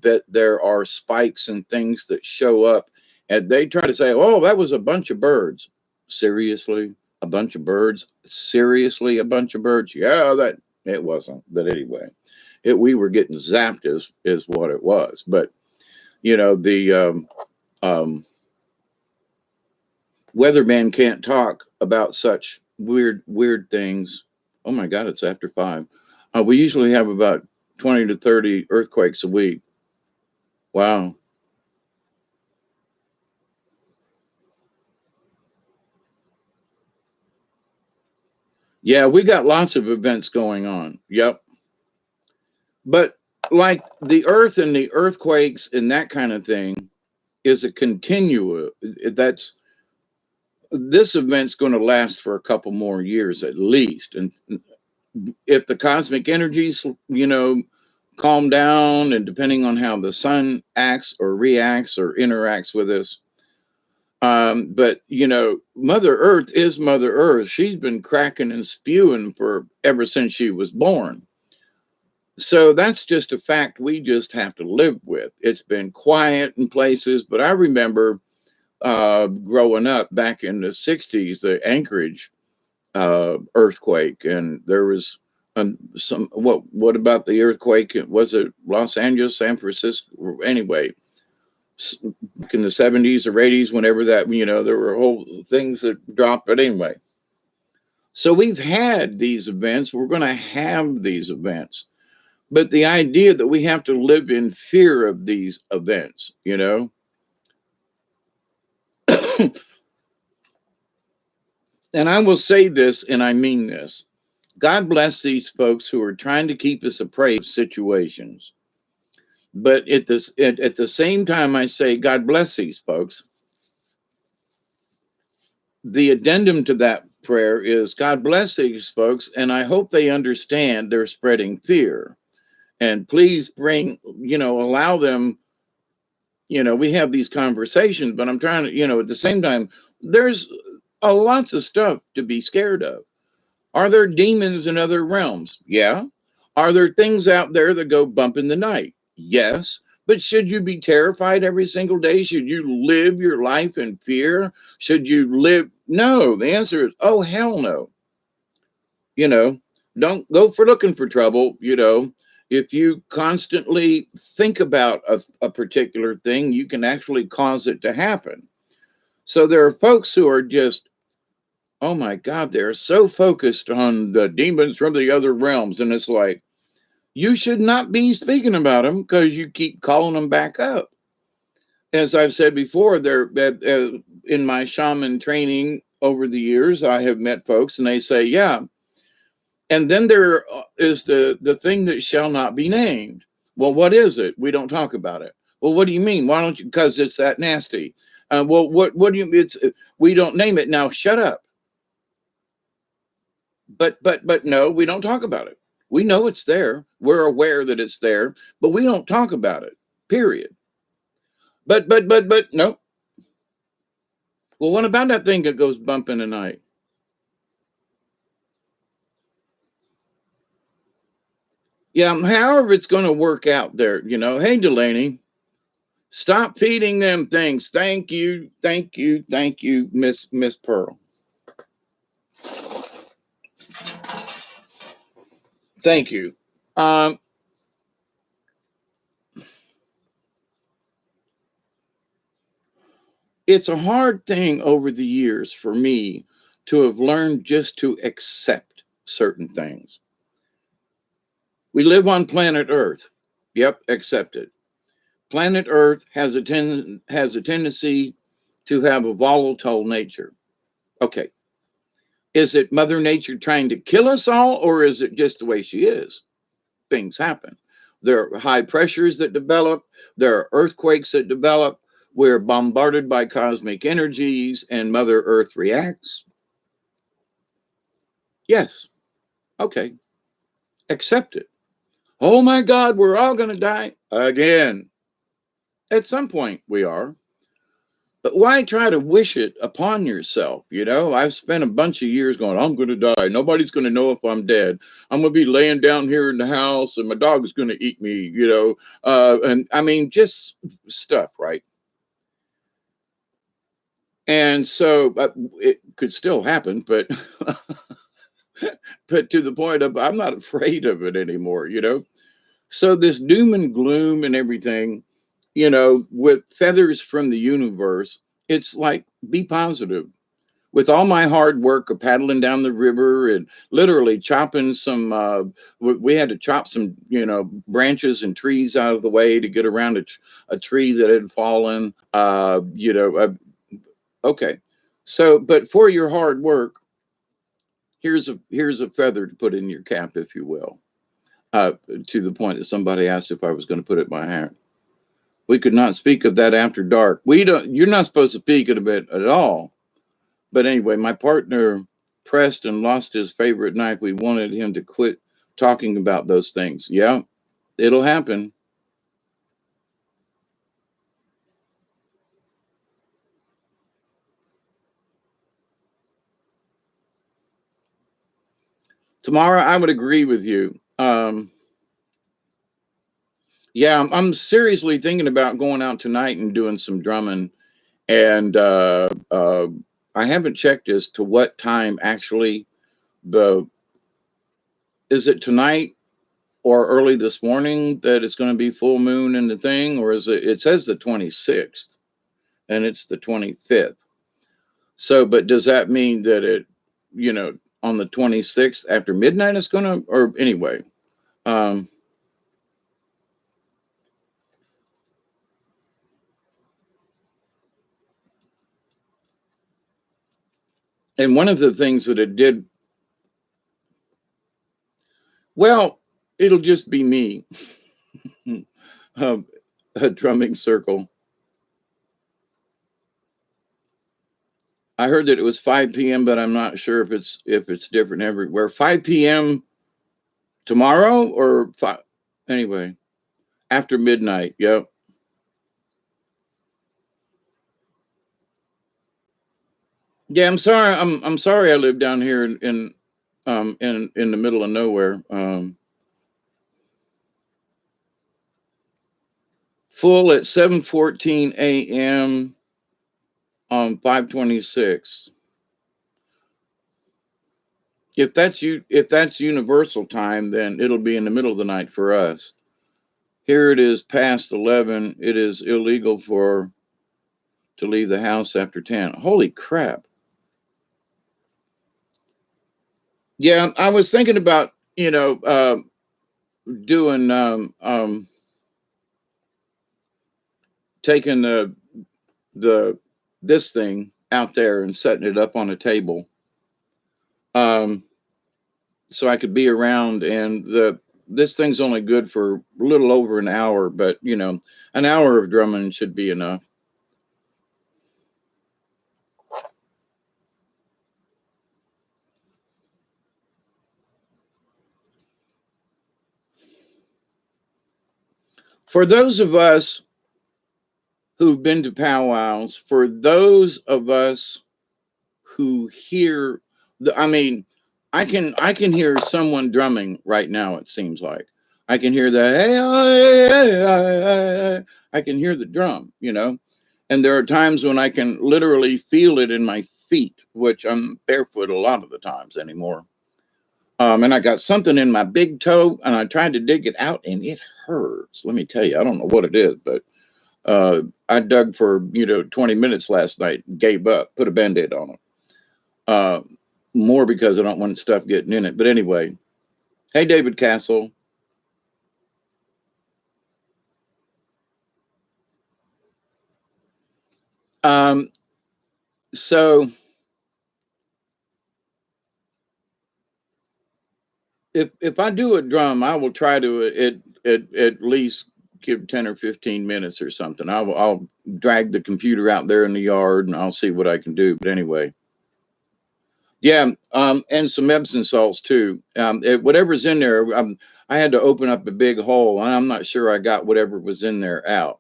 that there are spikes and things that show up, and they try to say, oh, that was a bunch of birds. Seriously, a bunch of birds? Seriously, a bunch of birds? Yeah, that it wasn't. But anyway, we were getting zapped is what it was. But the weatherman can't talk about such weird things. Oh my God, it's after 5. We usually have about 20 to 30 earthquakes a week. Wow. Yeah, we got lots of events going on. Yep. But like the earth and the earthquakes and that kind of thing is a continuum. This event's going to last for a couple more years at least. And if the cosmic energies, calm down, and depending on how the sun acts or reacts or interacts with us, but Mother Earth is Mother Earth. She's been cracking and spewing for ever since she was born. So that's just a fact we just have to live with. It's been quiet in places, but I remember growing up back in the 60s, the Anchorage earthquake, and there was some. What about the earthquake? Was it Los Angeles, San Francisco? Anyway, back in the 70s or 80s, whenever that, there were whole things that dropped. But anyway, so we've had these events. We're going to have these events. But the idea that we have to live in fear of these events, and I will say this, and I mean this. God bless these folks who are trying to keep us appraised of situations. But at the same time, I say, God bless these folks. The addendum to that prayer is, God bless these folks, and I hope they understand they're spreading fear. And please allow them, we have these conversations, but I'm trying to, at the same time, there's lots of stuff to be scared of. Are there demons in other realms? Yeah. Are there things out there that go bump in the night? Yes. But should you be terrified every single day? Should you live your life in fear? Should you live? No. The answer is, oh, hell no. You know, don't go for looking for trouble. If you constantly think about a particular thing, you can actually cause it to happen. So there are folks who are just, oh my God, they're so focused on the demons from the other realms. And it's like, you should not be speaking about them because you keep calling them back up. As I've said before, in my shaman training over the years, I have met folks and they say, yeah. And then there is the thing that shall not be named. Well, what is it? We don't talk about it. Well, what do you mean? Why don't you? Because it's that nasty. Well, what do you? It's we don't name it now. Shut up. But no, we don't talk about it. We know it's there. We're aware that it's there, but we don't talk about it. Period. But no. Well, what about that thing that goes bump in the night? Yeah, however it's going to work out there. Hey, Delaney, stop feeding them things. Thank you, thank you, thank you, Miss Pearl. Thank you. Um, it's a hard thing over the years for me to have learned just to accept certain things. We live on planet Earth. Yep, accept it. Planet Earth has a tendency to have a volatile nature. Okay. Is it Mother Nature trying to kill us all, or is it just the way she is? Things happen. There are high pressures that develop, there are earthquakes that develop. We're bombarded by cosmic energies, and Mother Earth reacts. Yes. Okay. Accept it. Oh my God, we're all going to die again. At some point, we are. But why try to wish it upon yourself? I've spent a bunch of years going, I'm going to die. Nobody's going to know if I'm dead. I'm going to be laying down here in the house and my dog is going to eat me, and I mean, just stuff, right? And so it could still happen, but but to the point of I'm not afraid of it anymore. So this doom and gloom and everything, with feathers from the universe, it's like, be positive. With all my hard work of paddling down the river and literally chopping some, we had to chop some, branches and trees out of the way to get around a tree that had fallen. Okay. So, but for your hard work, here's a feather to put in your cap, if you will. To the point that somebody asked if I was going to put it in my hat. We could not speak of that after dark. You're not supposed to speak of it at all. But anyway, my partner pressed and lost his favorite knife. We wanted him to quit talking about those things. Yeah, it'll happen. Tamara, I would agree with you. Yeah, I'm seriously thinking about going out tonight and doing some drumming. And I haven't checked as to what time actually the is it tonight or early this morning that it's going to be full moon in the thing, or is it says the 26th and it's the 25th. So, but does that mean that on the 26th after midnight it's going to, or anyway, um, and one of the things that it did, well, it'll just be me, a drumming circle. I heard that it was 5 p.m., but I'm not sure if it's different everywhere. 5 p.m. tomorrow or anyway, after midnight. Yep. Yeah, I'm sorry. I'm sorry I live down here in the middle of nowhere. full at 7:14 a.m. on 5/26. If that's universal time, then it'll be in the middle of the night for us. Here it is past 11. It is illegal to leave the house after 10. Holy crap. Yeah, I was thinking about, doing taking the this thing out there and setting it up on a table. So I could be around, and this thing's only good for a little over an hour, but an hour of drumming should be enough. For those of us who've been to powwows, for those of us who hear I mean, I can hear someone drumming right now. It seems like I can hear the hey, I can hear the drum, and there are times when I can literally feel it in my feet, which I'm barefoot a lot of the times anymore. And I got something in my big toe, and I tried to dig it out, and it hurts. Let me tell you, I don't know what it is, but I dug for 20 minutes last night, gave up, put a band-aid on it. More because I don't want stuff getting in it. But anyway, hey, David Castle. So if I do a drum, I will try to at least give 10 or 15 minutes or something. I'll drag the computer out there in the yard and I'll see what I can do. But anyway, yeah, and some Epsom salts too. Whatever's in there, I had to open up a big hole, and I'm not sure I got whatever was in there out.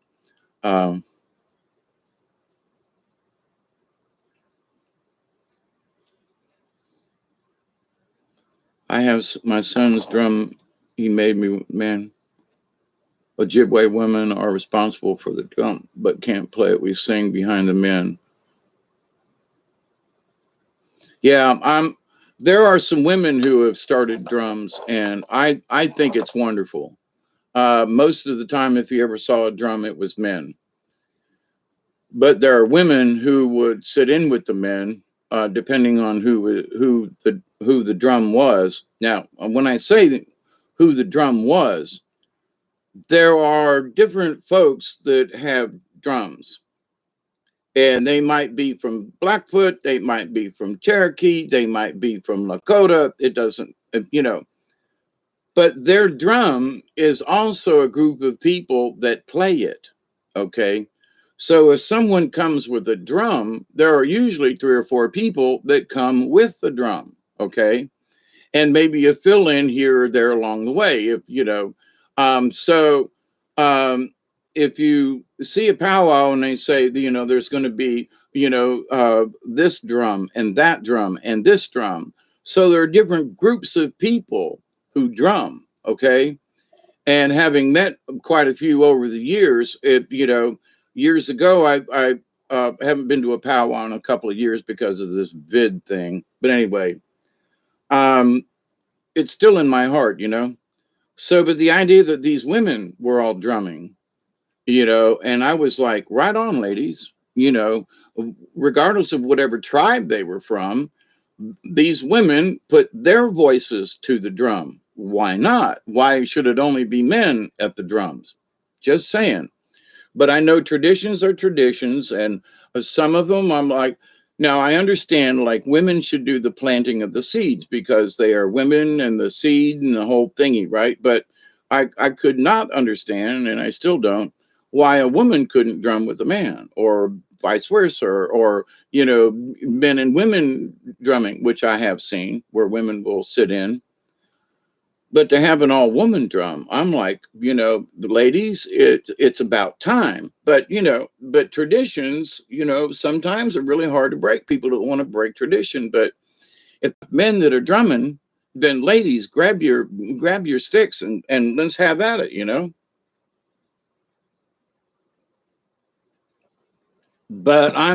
I have my son's drum. He made me, man. Ojibwe women are responsible for the drum, but can't play it. We sing behind the men. Yeah, there are some women who have started drums, and I think it's wonderful. Most of the time, if you ever saw a drum, it was men. But there are women who would sit in with the men, depending on who the drum was. Now, when I say who the drum was, there are different folks that have drums, and they might be from Blackfoot, they might be from Cherokee, they might be from Lakota. It doesn't, but their drum is also a group of people that play it. Okay. So if someone comes with a drum, there are usually 3 or 4 people that come with the drum. Okay. And maybe a fill in here or there along the way, so if you see a powwow and they say, there's going to be, this drum and that drum and this drum. So there are different groups of people who drum. Okay. And having met quite a few over the years, years ago, I haven't been to a powwow in a couple of years because of this vid thing. But anyway, it's still in my heart, So, but the idea that these women were all drumming, and I was like, right on, ladies, regardless of whatever tribe they were from, these women put their voices to the drum. Why not? Why should it only be men at the drums? Just saying. But I know traditions are traditions, and some of them I'm like, now I understand like women should do the planting of the seeds because they are women and the seed and the whole thingy, right? But I could not understand, and I still don't, why a woman couldn't drum with a man, or vice versa, or men and women drumming, which I have seen where women will sit in. But to have an all woman drum, I'm like, the ladies, it's about time. But, but traditions, sometimes are really hard to break. People don't want to break tradition. But if men that are drumming, then ladies, grab your sticks and let's have at it, But I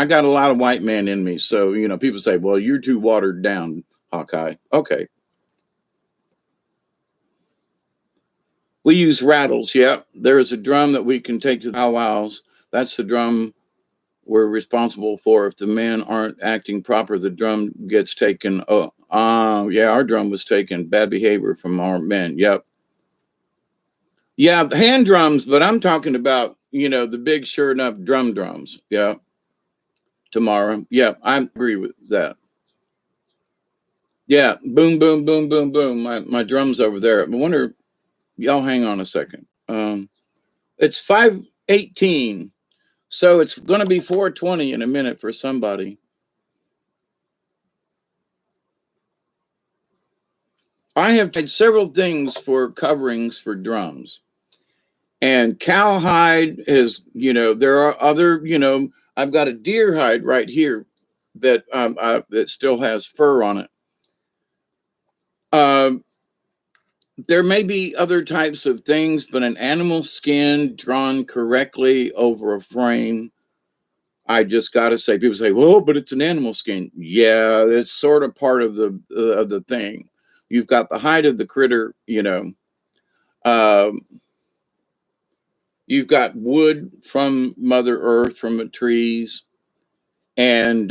got a lot of white man in me. So, people say, well, you're too watered down, Hawkeye. Okay. We use rattles. Yeah. There is a drum that we can take to the powwows. That's the drum we're responsible for. If the men aren't acting proper, the drum gets taken. Oh, yeah, our drum was taken. Bad behavior from our men. Yep. Yeah, hand drums, but I'm talking about, the big, sure enough drums. Yeah. Tomorrow. Yeah, I agree with that. Yeah, boom, boom, boom, boom, boom. My drum's over there. I wonder, y'all hang on a second. It's 5:18, so it's going to be 4:20 in a minute for somebody. I have tried several things for coverings for drums, and cowhide is, there are other, I've got a deer hide right here that still has fur on it. Um, there may be other types of things, but an animal skin drawn correctly over a frame, I just got to say, people say, "Well, but it's an animal skin." Yeah, it's sort of part of the thing. You've got the hide of the critter, Um, you've got wood from Mother Earth, from the trees, and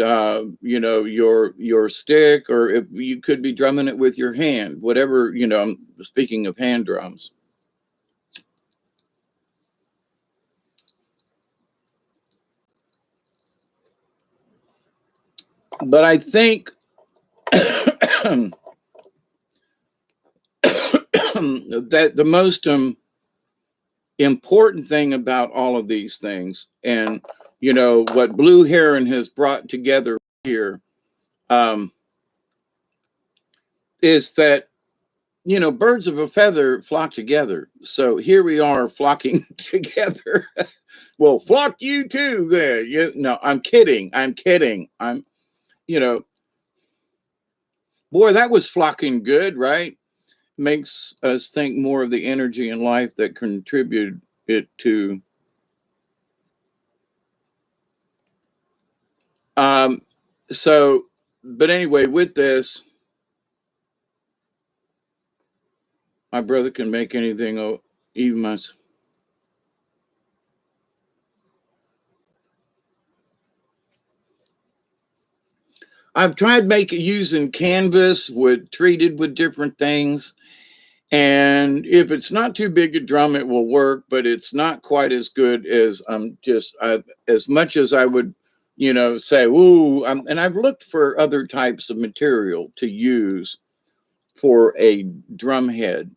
your stick, or if you could be drumming it with your hand, whatever. I'm speaking of hand drums. But I think that the most important thing about all of these things, and what Blue Heron has brought together here, um, is that birds of a feather flock together. So here we are flocking together. Well, flock you too then. No, I'm kidding. I'm you know boy, that was flocking good, right? Makes us think more of the energy in life that contribute it to. um so but anyway, with this, my brother can make anything, even my. I've tried making using canvas with treated with different things, and if it's not too big a drum, it will work. But it's not quite as good as as much as I would, say. Ooh, and I've looked for other types of material to use for a drum head.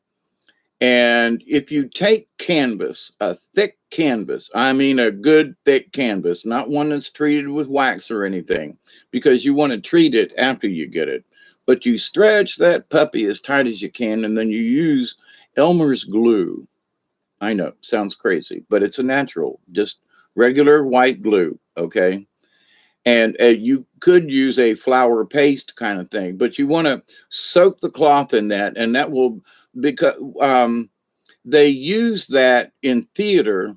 And if you take canvas, a thick canvas, I mean a good thick canvas, not one that's treated with wax or anything, because you want to treat it after you get it. But you stretch that puppy as tight as you can, and then you use Elmer's glue. I know, sounds crazy, but it's a natural, just regular white glue, okay? And you could use a flour paste kind of thing, but you want to soak the cloth in that, and that will, because they use that in theater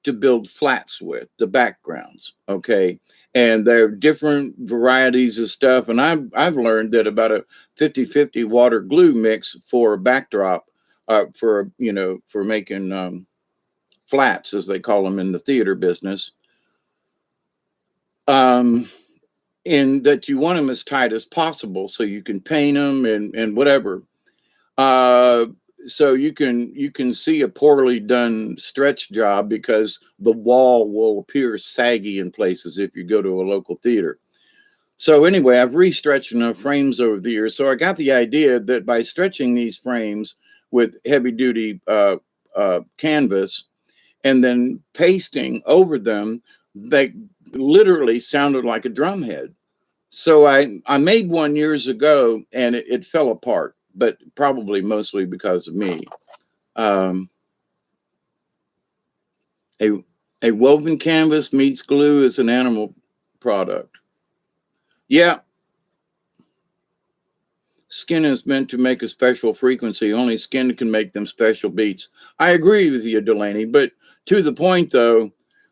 to build flats with the backgrounds. Okay. And there are different varieties of stuff. And I've learned that about a 50-50 water glue mix for a backdrop, for making flats, as they call them in the theater business. Um, in that you want them as tight as possible so you can paint them and whatever. Uh, so you can see a poorly done stretch job because the wall will appear saggy in places if you go to a local theater. So anyway, I've restretched enough frames over the years. So I got the idea that by stretching these frames with heavy duty canvas and then pasting over them, they literally sounded like a drum head. So I made one years ago, and it fell apart, but probably mostly because of me. Um, a a woven canvas meets glue is an animal product. Yeah, skin is meant to make a special frequency. Only skin can make them special beats. I agree with you, Delaney. But to the point, though,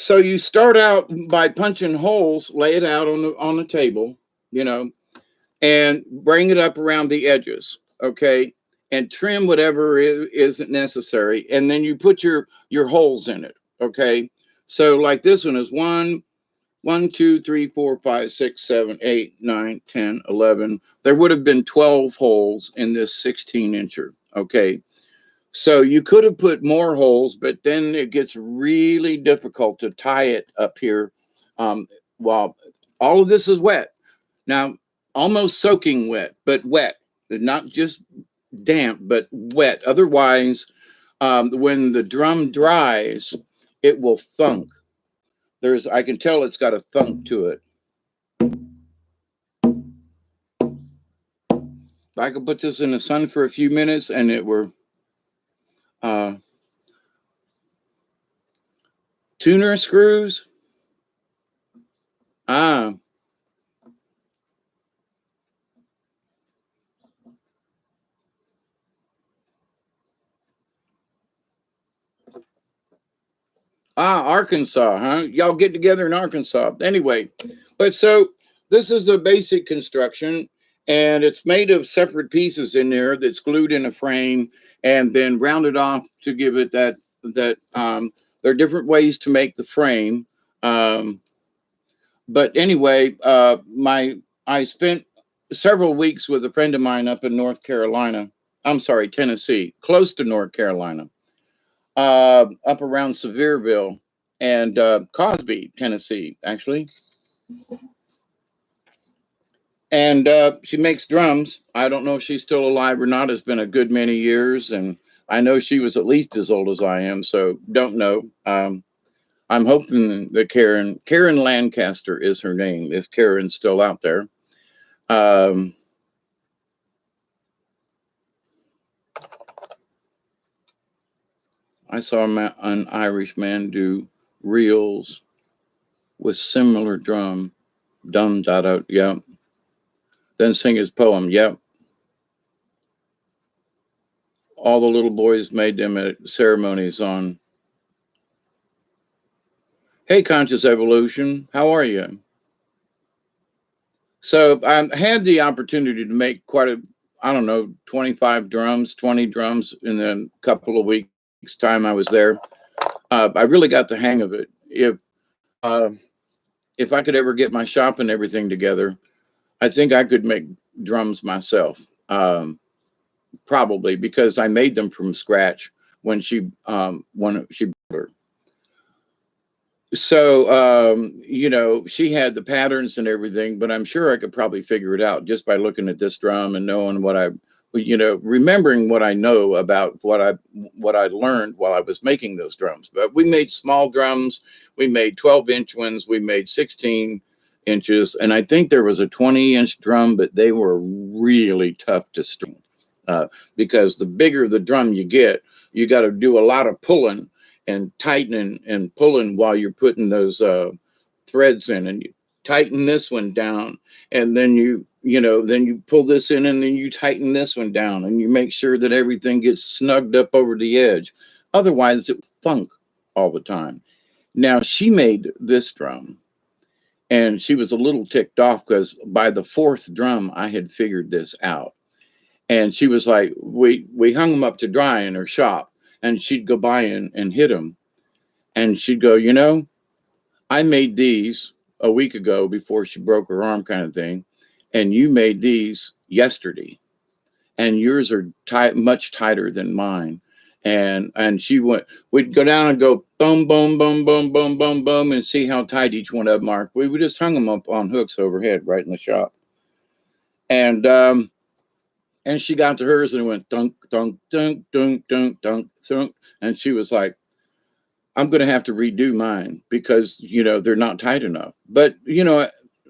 So you start out by punching holes, lay it out on the table, you know, and bring it up around the edges, okay, and trim whatever isn't necessary, and then you put your holes in it, okay. So like this one is 1, 2, 3, 4, 5, 6, 7, 8, 9, 10, 11. There would have been 12 holes in this 16 incher, okay. So you could have put more holes, but then it gets really difficult to tie it up here, um, while all of this is wet. Now, almost soaking wet, but wet, not just damp, but wet. Otherwise, when the drum dries, it will thunk. I can tell it's got a thunk to it. I could put this in the sun for a few minutes and it were uh, tuner screws. Ah, Arkansas, huh? Y'all get together in Arkansas. Anyway, but so this is the basic construction, and it's made of separate pieces in there that's glued in a frame and then rounded off to give it that. There are different ways to make the frame. Um, but anyway, my I spent several weeks with a friend of mine up in North Carolina. I'm sorry, Tennessee, close to North Carolina, up around Sevierville and Cosby, Tennessee, actually. And she makes drums. I don't know if she's still alive or not. It's been a good many years, and I know she was at least as old as I am. So don't know. I'm hoping that Karen Lancaster is her name, if Karen's still out there. Um, I saw an Irish man do reels with similar drum. Dum da da. Yeah. Then sing his poem. Yep. All the little boys made them at ceremonies on. Hey, Conscious Evolution, how are you? So I had the opportunity to make I don't know, 25 drums, 20 drums in a couple of weeks' time I was there. I really got the hang of it. Uh, if I could ever get my shop and everything together, I think I could make drums myself. Probably because I made them from scratch when she built her. So she had the patterns and everything, but I'm sure I could probably figure it out just by looking at this drum and knowing remembering what I know about what I learned while I was making those drums. But we made small drums. We made 12-inch ones. We made 16 inches, and I think there was a 20-inch drum, but they were really tough to string, because the bigger the drum you get, you got to do a lot of pulling and tightening and pulling while you're putting those threads in, and you tighten this one down, and then then you pull this in, and then you tighten this one down, and you make sure that everything gets snugged up over the edge. Otherwise, it funk all the time. Now she made this drum, and she was a little ticked off because by the fourth drum, I had figured this out. And she was like, we hung them up to dry in her shop, and she'd go by and hit them, and she'd go, I made these a week ago before she broke her arm, kind of thing, and you made these yesterday, and yours are much tighter than mine. And we'd go down and go boom, boom, boom, boom, boom, boom, boom, and see how tight each one of them are. We would just hung them up on hooks overhead right in the shop. And she got to hers and it went dunk, dunk, dunk, dunk, dunk, dunk, dunk. And she was like, I'm going to have to redo mine because, they're not tight enough. But,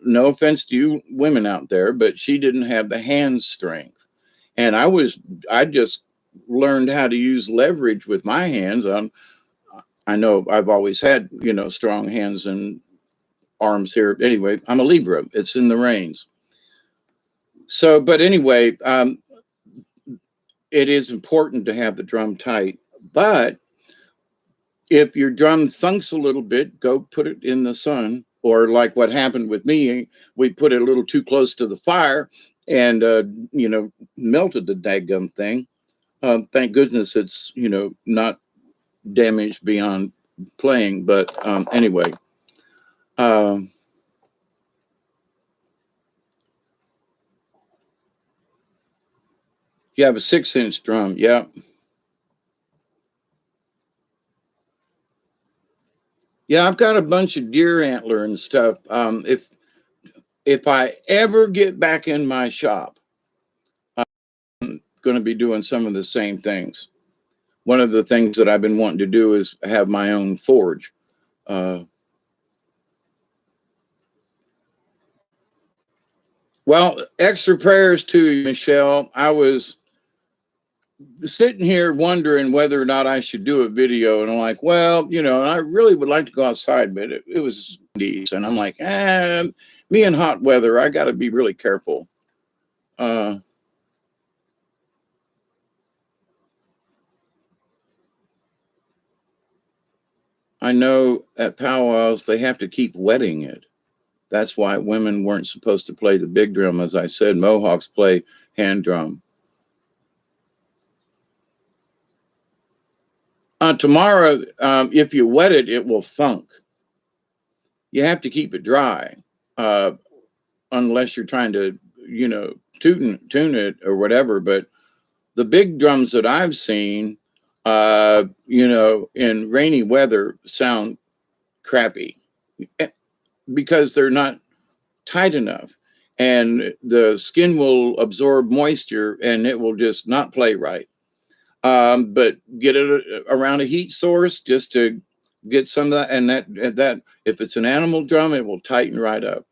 no offense to you women out there, but she didn't have the hand strength. And I just learned how to use leverage with my hands. I know I've always had, strong hands and arms here. Anyway, I'm a Libra. It's in the reins. So, but anyway, it is important to have the drum tight, but If your drum thunks a little bit, go put it in the sun. Or like what happened with me, we put it a little too close to the fire and, melted the daggum thing. Thank goodness it's, not damaged beyond playing. But anyway, um, you have a 6-inch drum. Yeah. Yeah, I've got a bunch of deer antler and stuff. If I ever get back in my shop, I'm going to be doing some of the same things. One of the things that I've been wanting to do is have my own forge. Uh, well, extra prayers to you, Michelle. I was sitting here wondering whether or not I should do a video, and I'm like, well, I really would like to go outside, but it was 90s, and I'm like, me in hot weather, I got to be really careful. Uh, I know at powwows they have to keep wetting it. That's why women weren't supposed to play the big drum. As I said, Mohawks play hand drum. Tomorrow, if you wet it, it will thunk. You have to keep it dry, uh, unless you're trying to, tune it or whatever. But the big drums that I've seen, in rainy weather sound crappy because they're not tight enough. And the skin will absorb moisture and it will just not play right. But get it around a heat source just to get some of that. And that if it's an animal drum, it will tighten right up.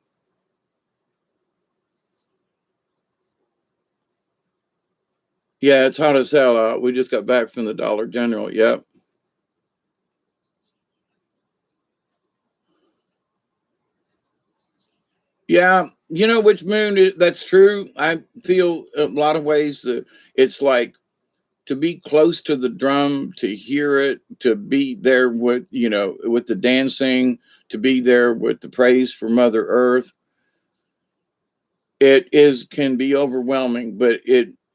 Yeah, it's hot as hell out. We just got back from the Dollar General. Yep. Yeah, which moon that's true. I feel a lot of ways that it's like to be close to the drum, to hear it, to be there with, with the dancing, to be there with the praise for Mother Earth. It can be overwhelming, but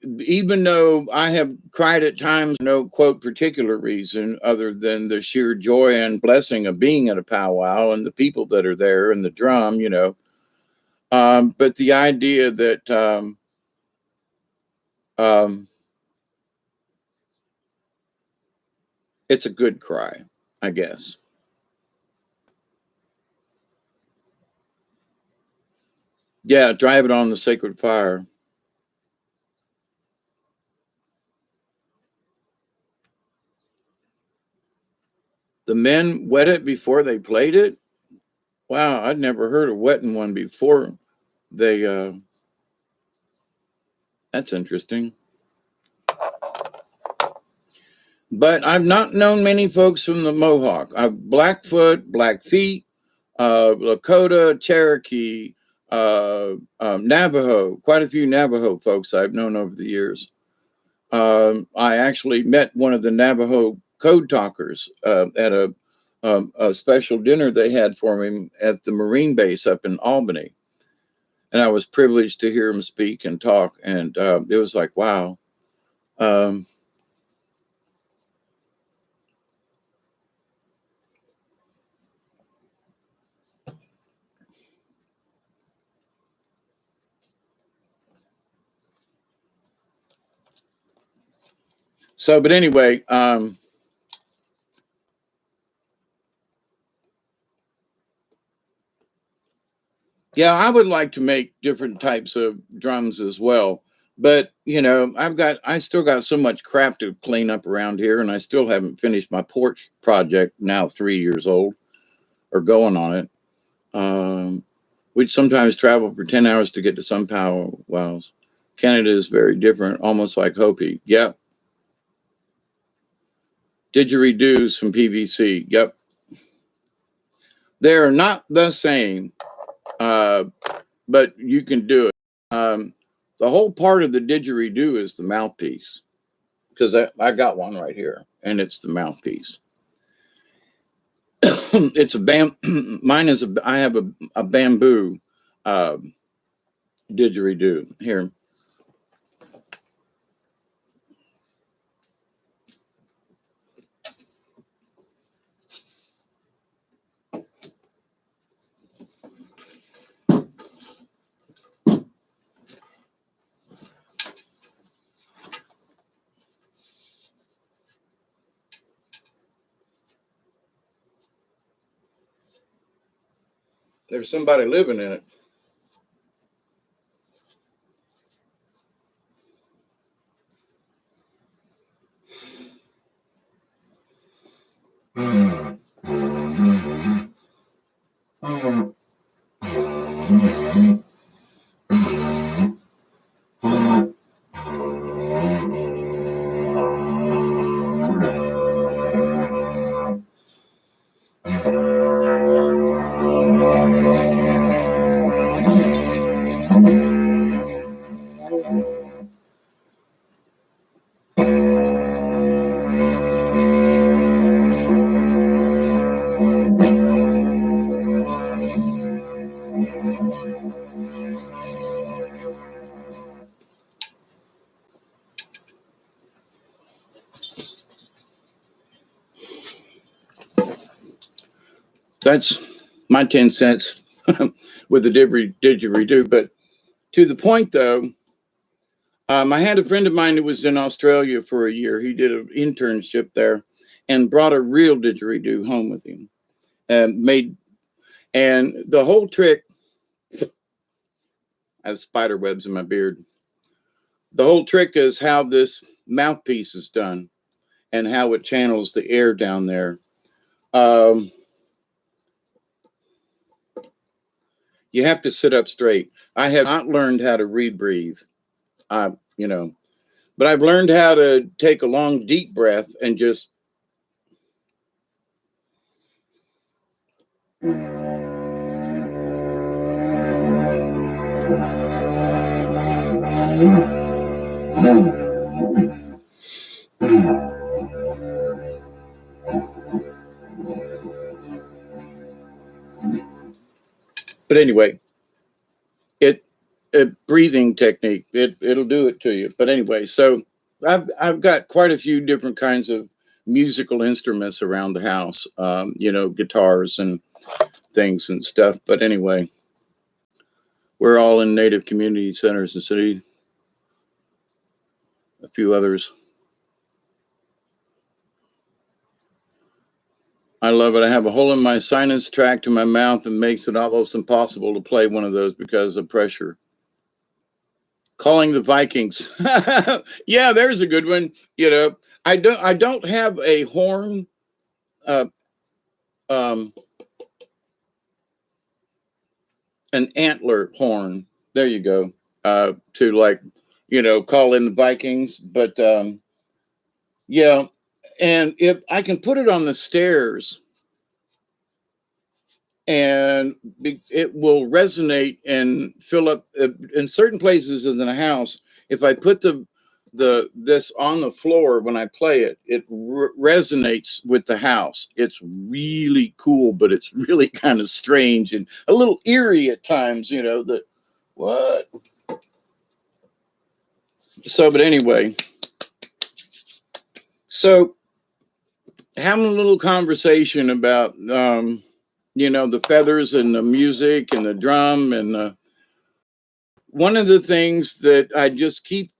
even though I have cried at times, no quote particular reason other than the sheer joy and blessing of being at a powwow and the people that are there and the drum, but the idea that um, it's a good cry, I guess. Yeah, drive it on the sacred fire. The men wet it before they played it. Wow, I'd never heard of wetting one before they. That's interesting. But I've not known many folks from the Mohawk. I've Blackfoot, Blackfeet, Lakota, Cherokee, Navajo. Quite a few Navajo folks I've known over the years. I actually met one of the Navajo code talkers at a special dinner they had for me at the Marine base up in Albany. And I was privileged to hear him speak and talk. And it was like, wow. Um, but anyway, yeah, I would like to make different types of drums as well. But, I still got so much crap to clean up around here, and I still haven't finished my porch project, now 3 years old, or going on it. We'd sometimes travel for 10 hours to get to some powwows. Canada is very different, almost like Hopi. Yep. Didgeridoos from PVC. Yep. They're not the same, uh, but you can do it. The whole part of the didgeridoo is the mouthpiece, because I got one right here, and it's the mouthpiece. It's mine is I have a bamboo uh, didgeridoo here. There's somebody living in it. That's my 10 cents with the didgeridoo. But to the point, though, I had a friend of mine who was in Australia for a year. He did an internship there and brought a real didgeridoo home with him and made, and the whole trick, I have spider webs in my beard. The whole trick is how this mouthpiece is done and how it channels the air down there. Um, you have to sit up straight. I have not learned how to rebreathe, you know, but I've learned how to take a long, deep breath and just. But anyway, it a breathing technique. It'll do it to you. But anyway, so I've got quite a few different kinds of musical instruments around the house. You know, guitars and things and stuff. But anyway, we're all in Native community centers and city. A few others. I love it. I have a hole in my sinus tract to my mouth and makes it almost impossible to play one of those because of pressure. Calling the Vikings. Yeah, there's a good one. You know, I don't have a horn, uh, um, an antler horn. There you go. To like, you know, call in the Vikings. But yeah, and if I can put it on the stairs and it will resonate and fill up in certain places in the house. If I put the this on the floor when I play it, it resonates with the house. It's really cool, but it's really kind of strange and a little eerie at times. You know that what? So, but anyway, so having a little conversation about you know, the feathers and the music and the drum and one of the things that I just keep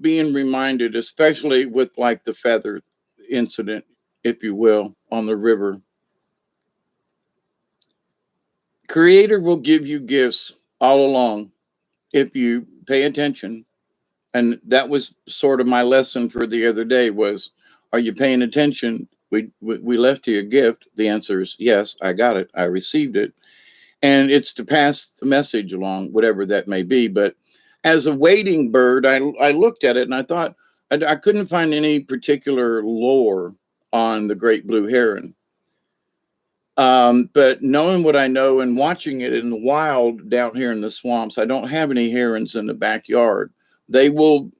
being reminded, especially with like the feather incident, if you will, on the river, Creator will give you gifts all along if you pay attention. And that was sort of my lesson for the other day was, are you paying attention? We left you a gift. The answer is yes, I got it. I received it. And it's to pass the message along, whatever that may be. But as a wading bird, I looked at it and I thought I couldn't find any particular lore on the great blue heron. But knowing what I know and watching it in the wild down here in the swamps, I don't have any herons in the backyard. They will,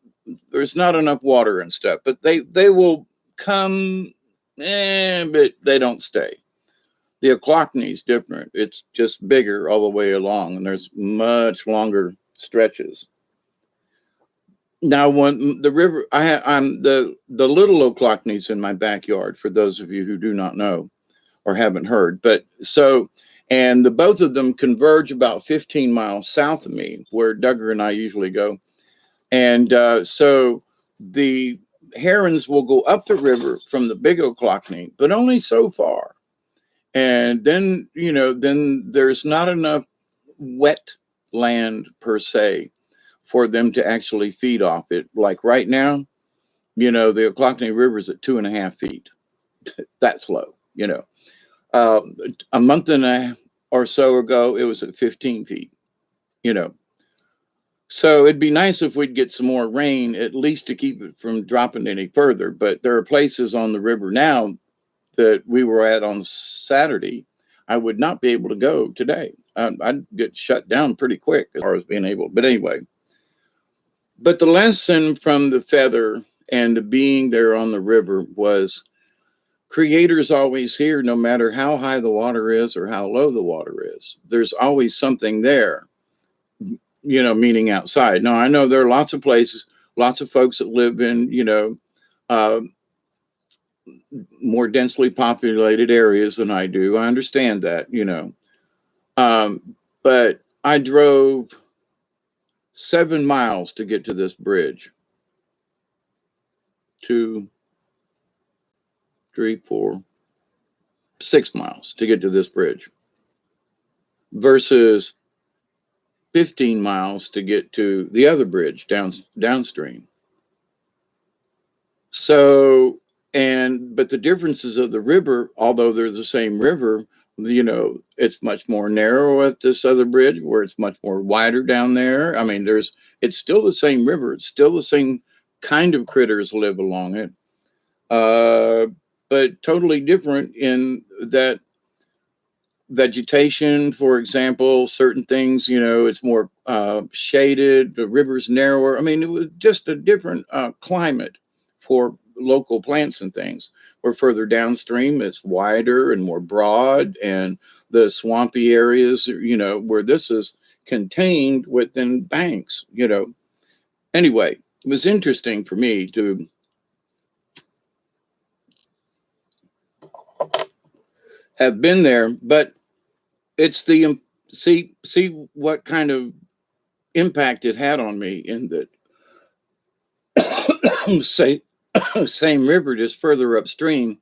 there's not enough water and stuff, but they will come, but they don't stay. The Ochlockonee is different. It's just bigger all the way along, and there's much longer stretches. Now, when the river, I'm the little Ochlockonee's in my backyard. For those of you who do not know or haven't heard, but so, and the both of them converge about 15 miles south of me, where Duggar and I usually go, and so the herons will go up the river from the big Ochlockonee, but only so far. And then, then there's not enough wet land per se for them to actually feed off it. Like right now, the Ochlockonee River is at 2.5 feet. That's low, Uh, a month and a or so ago, it was at 15 feet, you know. So it'd be nice if we'd get some more rain, at least to keep it from dropping any further. But there are places on the river now that we were at on Saturday. I would not be able to go today. I'd get shut down pretty quick as far as being able. But anyway, but the lesson from the feather and the being there on the river was creator's always here, no matter how high the water is or how low the water is. There's always something there, meaning outside. Now, I know there are lots of places, lots of folks that live in, uh, more densely populated areas than I do. I understand that, but I drove 7 miles to get to this bridge. 2, 3, 4, 6 miles to get to this bridge versus 15 miles to get to the other bridge downstream. So, but the differences of the river, although they're the same river, it's much more narrow at this other bridge where it's much more wider down there. I mean, it's still the same river. It's still the same kind of critters live along it. But totally different in that vegetation, for example, certain things, it's more shaded, the river's narrower. I mean, it was just a different climate for local plants and things. Where further downstream, it's wider and more broad, and the swampy areas, where this is contained within banks, Anyway, it was interesting for me to have been there, but it's the see what kind of impact it had on me in that say same river just further upstream,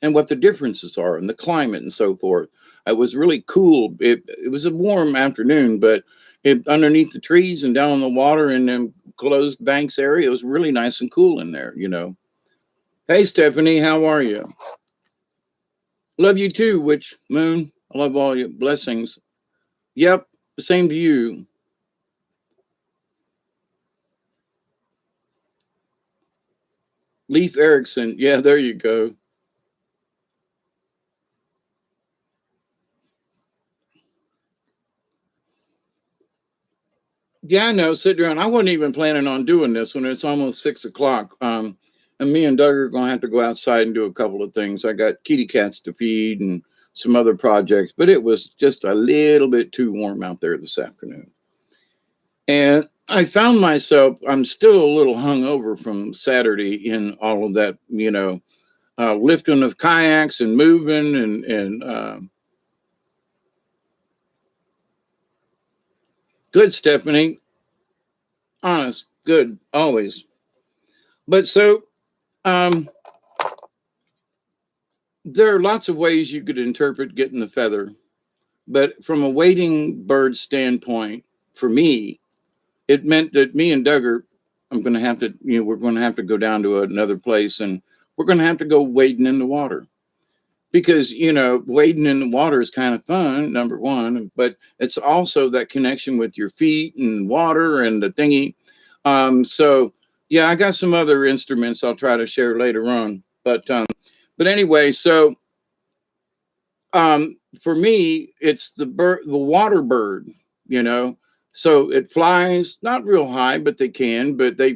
and what the differences are in the climate and so forth. It was really cool. It was a warm afternoon, but underneath the trees and down on the water in them closed banks area, it was really nice and cool in there. Hey Stephanie, how are you? Love you too, Witch Moon. I love all your blessings. Yep, the same to you. Leif Erikson. Yeah, there you go. Yeah, I know. Sit down. I wasn't even planning on doing this when it's almost 6 o'clock. And me and Doug are going to have to go outside and do a couple of things. I got kitty cats to feed and some other projects, but it was just a little bit too warm out there this afternoon. And I found myself, I'm still a little hungover from Saturday in all of that, lifting of kayaks and moving and good, Stephanie. Honest, good, always. But so there are lots of ways you could interpret getting the feather, but from a wading bird standpoint, for me, it meant that me and Duggar, I'm going to have to, we're going to have to go down to another place, and we're going to have to go wading in the water. Because, wading in the water is kind of fun, number one, but it's also that connection with your feet and water and the thingy. So, yeah, I got some other instruments I'll try to share later on. But anyway, so for me, it's the water bird, So it flies not real high, but they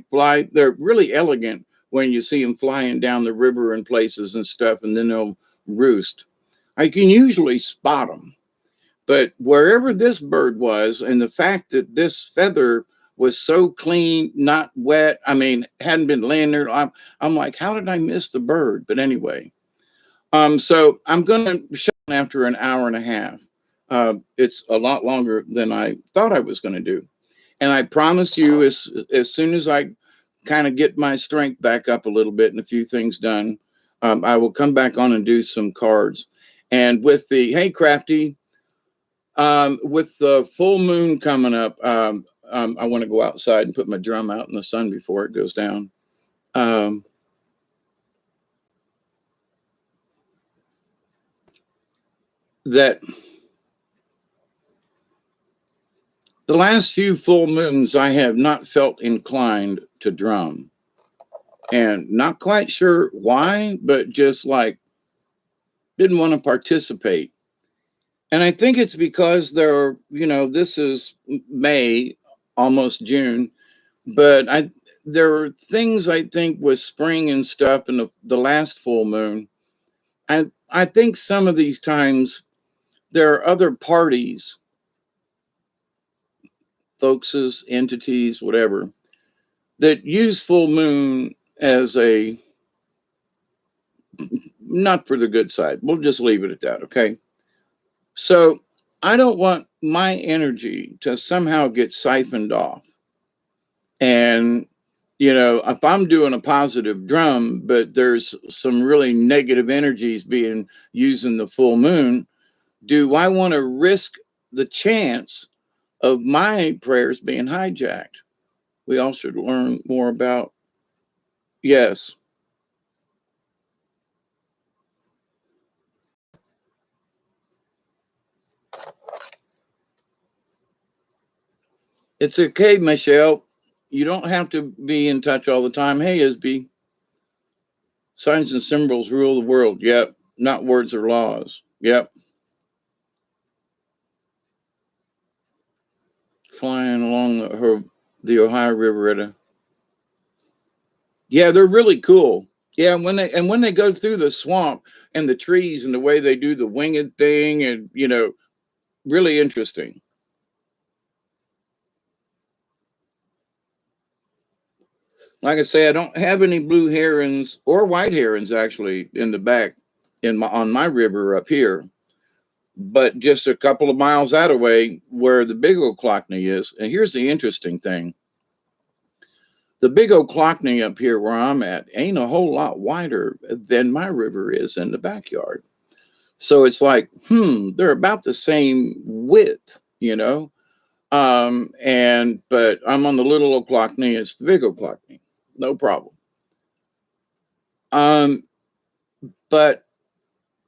fly. They're really elegant when you see them flying down the river and places and stuff, and then they'll roost. I can usually spot them. But wherever this bird was, and the fact that this feather was so clean, not wet, I mean, hadn't been laying there, I'm like, how did I miss the bird? But anyway, so I'm going to shut down after an hour and a half. It's a lot longer than I thought I was going to do. And I promise you, as soon as I kind of get my strength back up a little bit and a few things done, I will come back on and do some cards. And with the, hey, Crafty, with the full moon coming up, I want to go outside and put my drum out in the sun before it goes down. Um, that the last few full moons, I have not felt inclined to drum, and not quite sure why, but just like didn't want to participate. And I think it's because there are, this is May, almost June, but there are things I think with spring and stuff and the last full moon. I think some of these times there are other parties, folkses, entities, whatever, that use full moon as a not for the good side. We'll just leave it at that, okay? So I don't want my energy to somehow get siphoned off. And, if I'm doing a positive drum, but there's some really negative energies being used in the full moon, do I want to risk the chance of my prayers being hijacked? We all should learn more about, yes, it's okay, Michelle. You don't have to be in touch all the time. Hey, Isby, signs and symbols rule the world. Yep. Not words or laws. Yep. Flying along the Ohio River at a, yeah, they're really cool. Yeah, when they go through the swamp and the trees and the way they do the winged thing, and really interesting. Like I say, I don't have any blue herons or white herons actually in the back on my river up here, but just a couple of miles that away where the big Oclockney is. And here's the interesting thing: the big Oclockney up here where I'm at ain't a whole lot wider than my river is in the backyard. So it's like, they're about the same width. But I'm on the little Oclockney, it's the big Oclockney, no problem. Um, but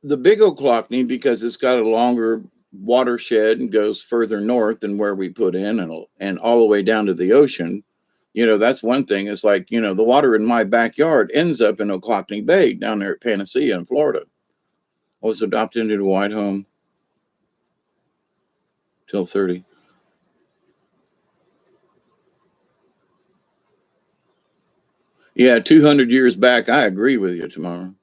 the big Oclockney, because it's got a longer watershed and goes further north than where we put in, and all the way down to the ocean. That's one thing. It's like, the water in my backyard ends up in Oclockney Bay down there at Panacea in Florida. I was adopted into a white home till 30. Yeah, 200 years back. I agree with you, tomorrow.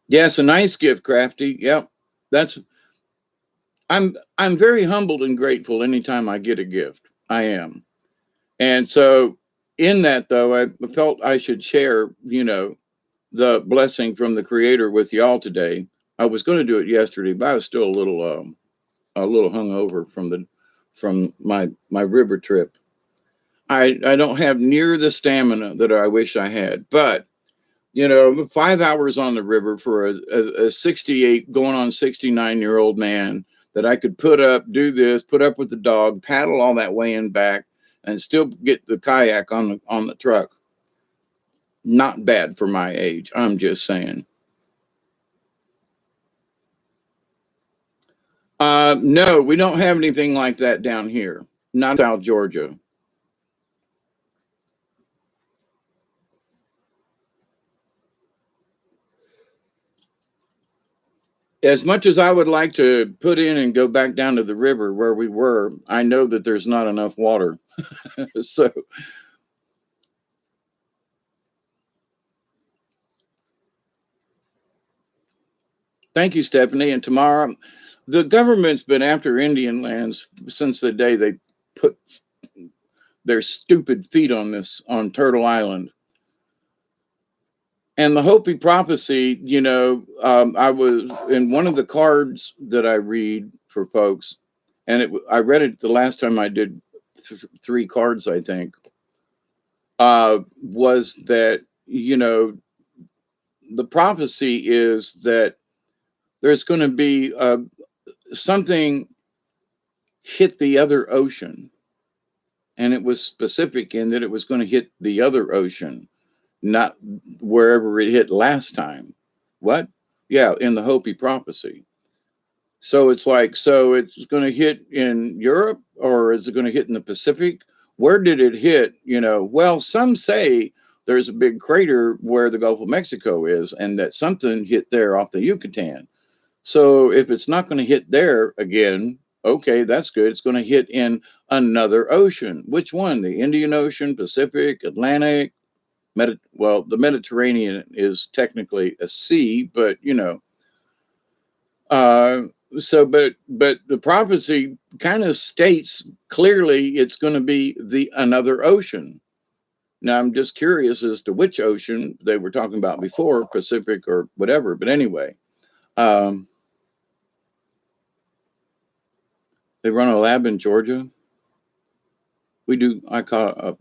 Yes, a nice gift, Crafty. Yep. That's I'm very humbled and grateful anytime I get a gift. I am. And so in that though, I felt I should share, the blessing from the creator with y'all today. I was going to do it yesterday, but I was still a little hungover from my river trip. I don't have near the stamina that I wish I had, but 5 hours on the river for a 68 going on 69-year-old man, that I could do this, put up with the dog, paddle all that way and back, and still get the kayak on the truck. Not bad for my age. I'm just saying. No, we don't have anything like that down here. Not South Georgia. as much as I would like to put in and go back down to the river where we were, I know that there's not enough water. So thank you, Stephanie. And tomorrow, the government's been after Indian lands since the day they put their stupid feet on Turtle Island. And the Hopi prophecy, I was in one of the cards that I read for folks, and I read it the last time I did three cards, I think, was that, the prophecy is that there's going to be something hit the other ocean. And it was specific in that it was going to hit the other ocean, not wherever it hit last time. What? Yeah, in the Hopi prophecy. So it's like, so it's going to hit in Europe or is it going to hit in the Pacific? Where did it hit? Well, some say there's a big crater where the Gulf of Mexico is and that something hit there off the Yucatan. So if it's not going to hit there again, okay, that's good. It's going to hit in another ocean. Which one? The Indian Ocean, Pacific, Atlantic, well, the Mediterranean is technically a sea, but uh, but the prophecy kind of states clearly it's going to be the another ocean. Now I'm just curious as to which ocean they were talking about before, Pacific or whatever. But anyway, um, they run a lab in Georgia. We do. I caught up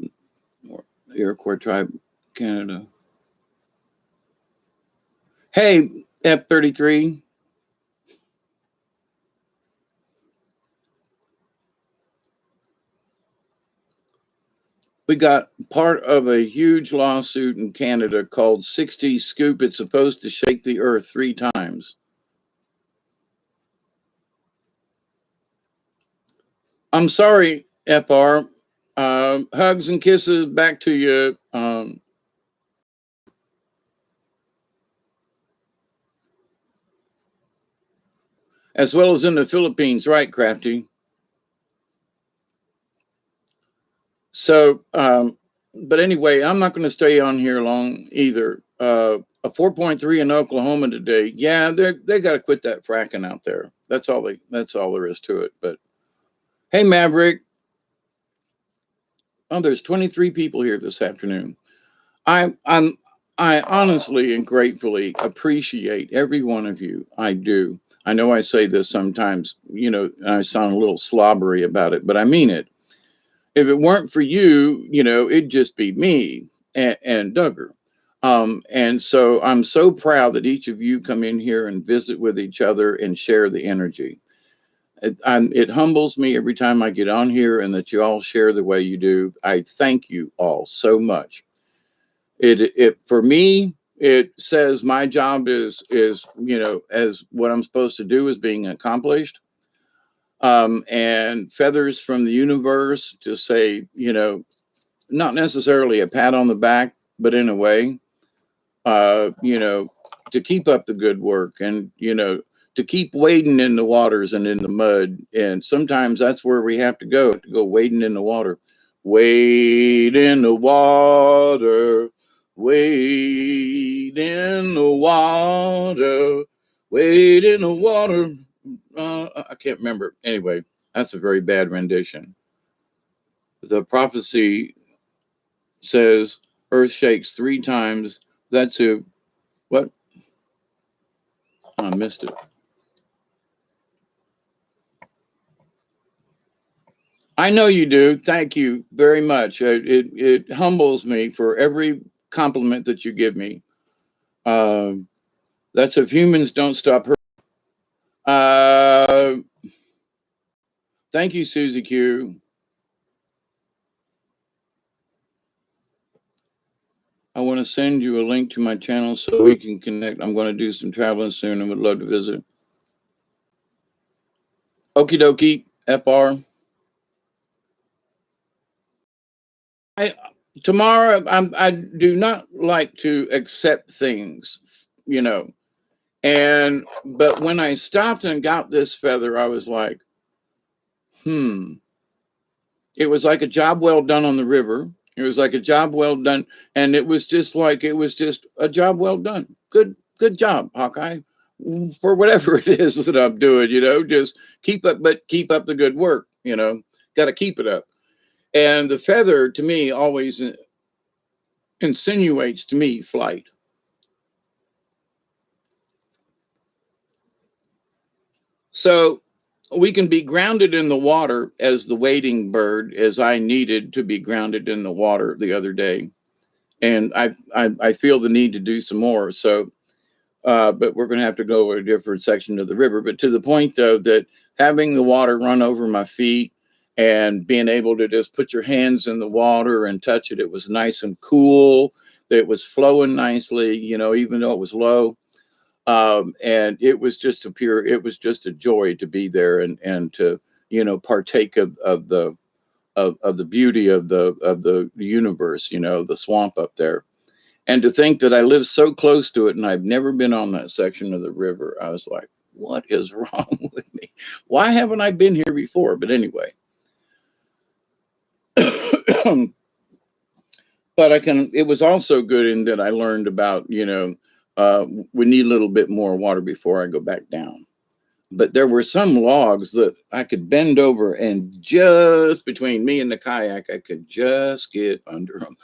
Iroquois tribe, Canada. Hey, F-33. We got part of a huge lawsuit in Canada called 60 Scoop. It's supposed to shake the earth 3 times. I'm sorry, FR. Hugs and kisses back to you. As well as in the Philippines, right, Crafty? So, but anyway, I'm not going to stay on here long either. A 4.3 in Oklahoma today. Yeah, they got to quit that fracking out there. That's all there is to it. But hey, Maverick. Oh, there's 23 people here this afternoon. I honestly and gratefully appreciate every one of you. I do. I know I say this sometimes, I sound a little slobbery about it, but I mean it. If it weren't for you, it'd just be me and Duggar. And so I'm so proud that each of you come in here and visit with each other and share the energy. It humbles me every time I get on here and that you all share the way you do. I thank you all so much. It for me, it says my job is as what I'm supposed to do is being accomplished. And feathers from the universe to say, not necessarily a pat on the back, but in a way, to keep up the good work and, to keep wading in the waters and in the mud. And sometimes that's where we have to go wading in the water. Wade in the water, wade in the water, wade in the water. I can't remember. Anyway, that's a very bad rendition. The prophecy says earth shakes 3 times. That's a what? I missed it. I know you do. Thank you very much. It humbles me for every compliment that you give me. That's if humans don't stop hurting. Uh, thank you, Susie Q. I want to send you a link to my channel so we can connect. I'm going to do some traveling soon and would love to visit. Okie dokie, FR. Tomorrow, I do not like to accept things, But when I stopped and got this feather, I was like, hmm. It was like a job well done on the river. It was like a job well done, and it was just like it was just a job well done. Good job, Hawkeye, for whatever it is that I'm doing. Just keep up, but keep up the good work. Got to keep it up. And the feather, to me, always insinuates to me flight. So we can be grounded in the water as the wading bird, as I needed to be grounded in the water the other day. And I feel the need to do some more. So, but we're going to have to go to a different section of the river. But to the point, though, that having the water run over my feet and being able to just put your hands in the water and touch it, it was nice and cool. It was flowing nicely, even though it was low. And it was just it was just a joy to be there and to, partake of the beauty of the universe, the swamp up there. And to think that I live so close to it and I've never been on that section of the river, I was like, what is wrong with me? Why haven't I been here before? But anyway. But it was also good in that I learned about, we need a little bit more water before I go back down. But there were some logs that I could bend over and just between me and the kayak, I could just get under them.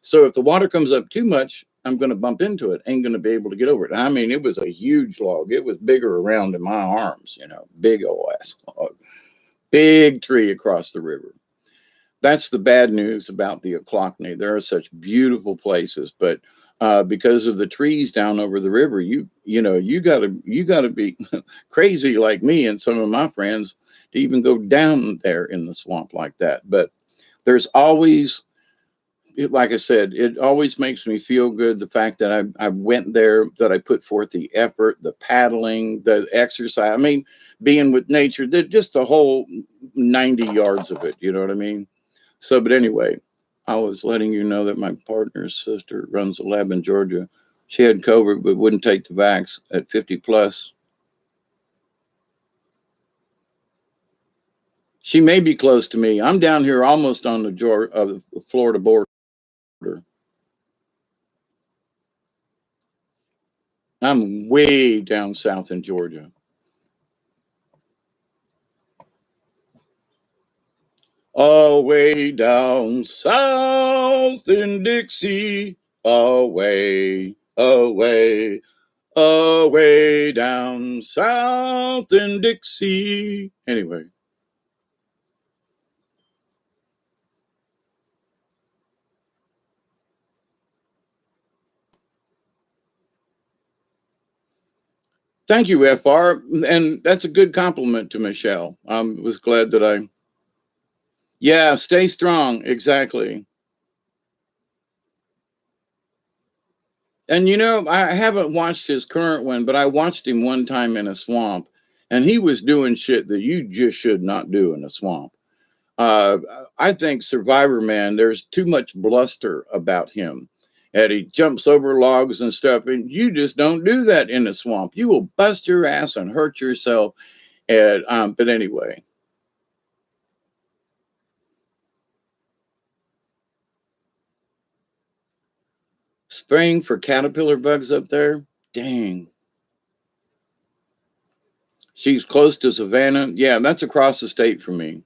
So if the water comes up too much, I'm going to bump into it. Ain't going to be able to get over it. I mean, it was a huge log. It was bigger around in my arms, big old ass log, big tree across the river. That's the bad news about the Ochlockonee. There are such beautiful places, but because of the trees down over the river, you gotta be crazy like me and some of my friends to even go down there in the swamp like that. But there's always, like I said, it always makes me feel good. The fact that I went there, that I put forth the effort, the paddling, the exercise. I mean, being with nature, just the whole 90 yards of it. You know what I mean? So, but anyway, I was letting you know that my partner's sister runs a lab in Georgia. She had COVID, but wouldn't take the vax at 50 plus. She may be close to me. I'm down here almost on the Florida border. I'm way down south in Georgia. All way down south in Dixie, away, away, away down south in Dixie. Anyway. Thank you, FR. And that's a good compliment to Michelle. I was glad that yeah, stay strong. Exactly. And I haven't watched his current one, but I watched him one time in a swamp and he was doing shit that you just should not do in a swamp. Uh, I think Survivor Man, there's too much bluster about him. And he jumps over logs and stuff, and you just don't do that in a swamp. You will bust your ass and hurt yourself. And but anyway, spraying for caterpillar bugs up there. Dang. She's close to Savannah. Yeah, that's across the state from me.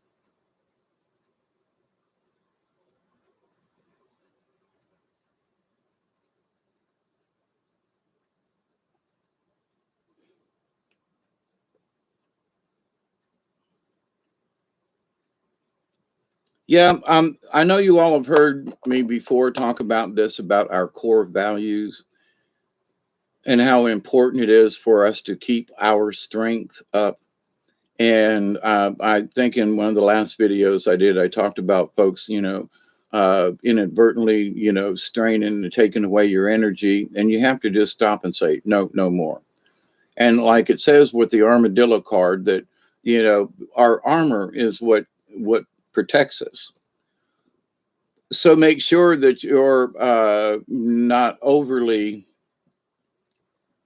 Yeah, I know you all have heard me before talk about this, about our core values and how important it is for us to keep our strength up. And I think in one of the last videos I did, I talked about folks, inadvertently, straining and taking away your energy. And you have to just stop and say, no, no more. And like it says with the armadillo card, that, our armor is what protects us. So make sure that you're not overly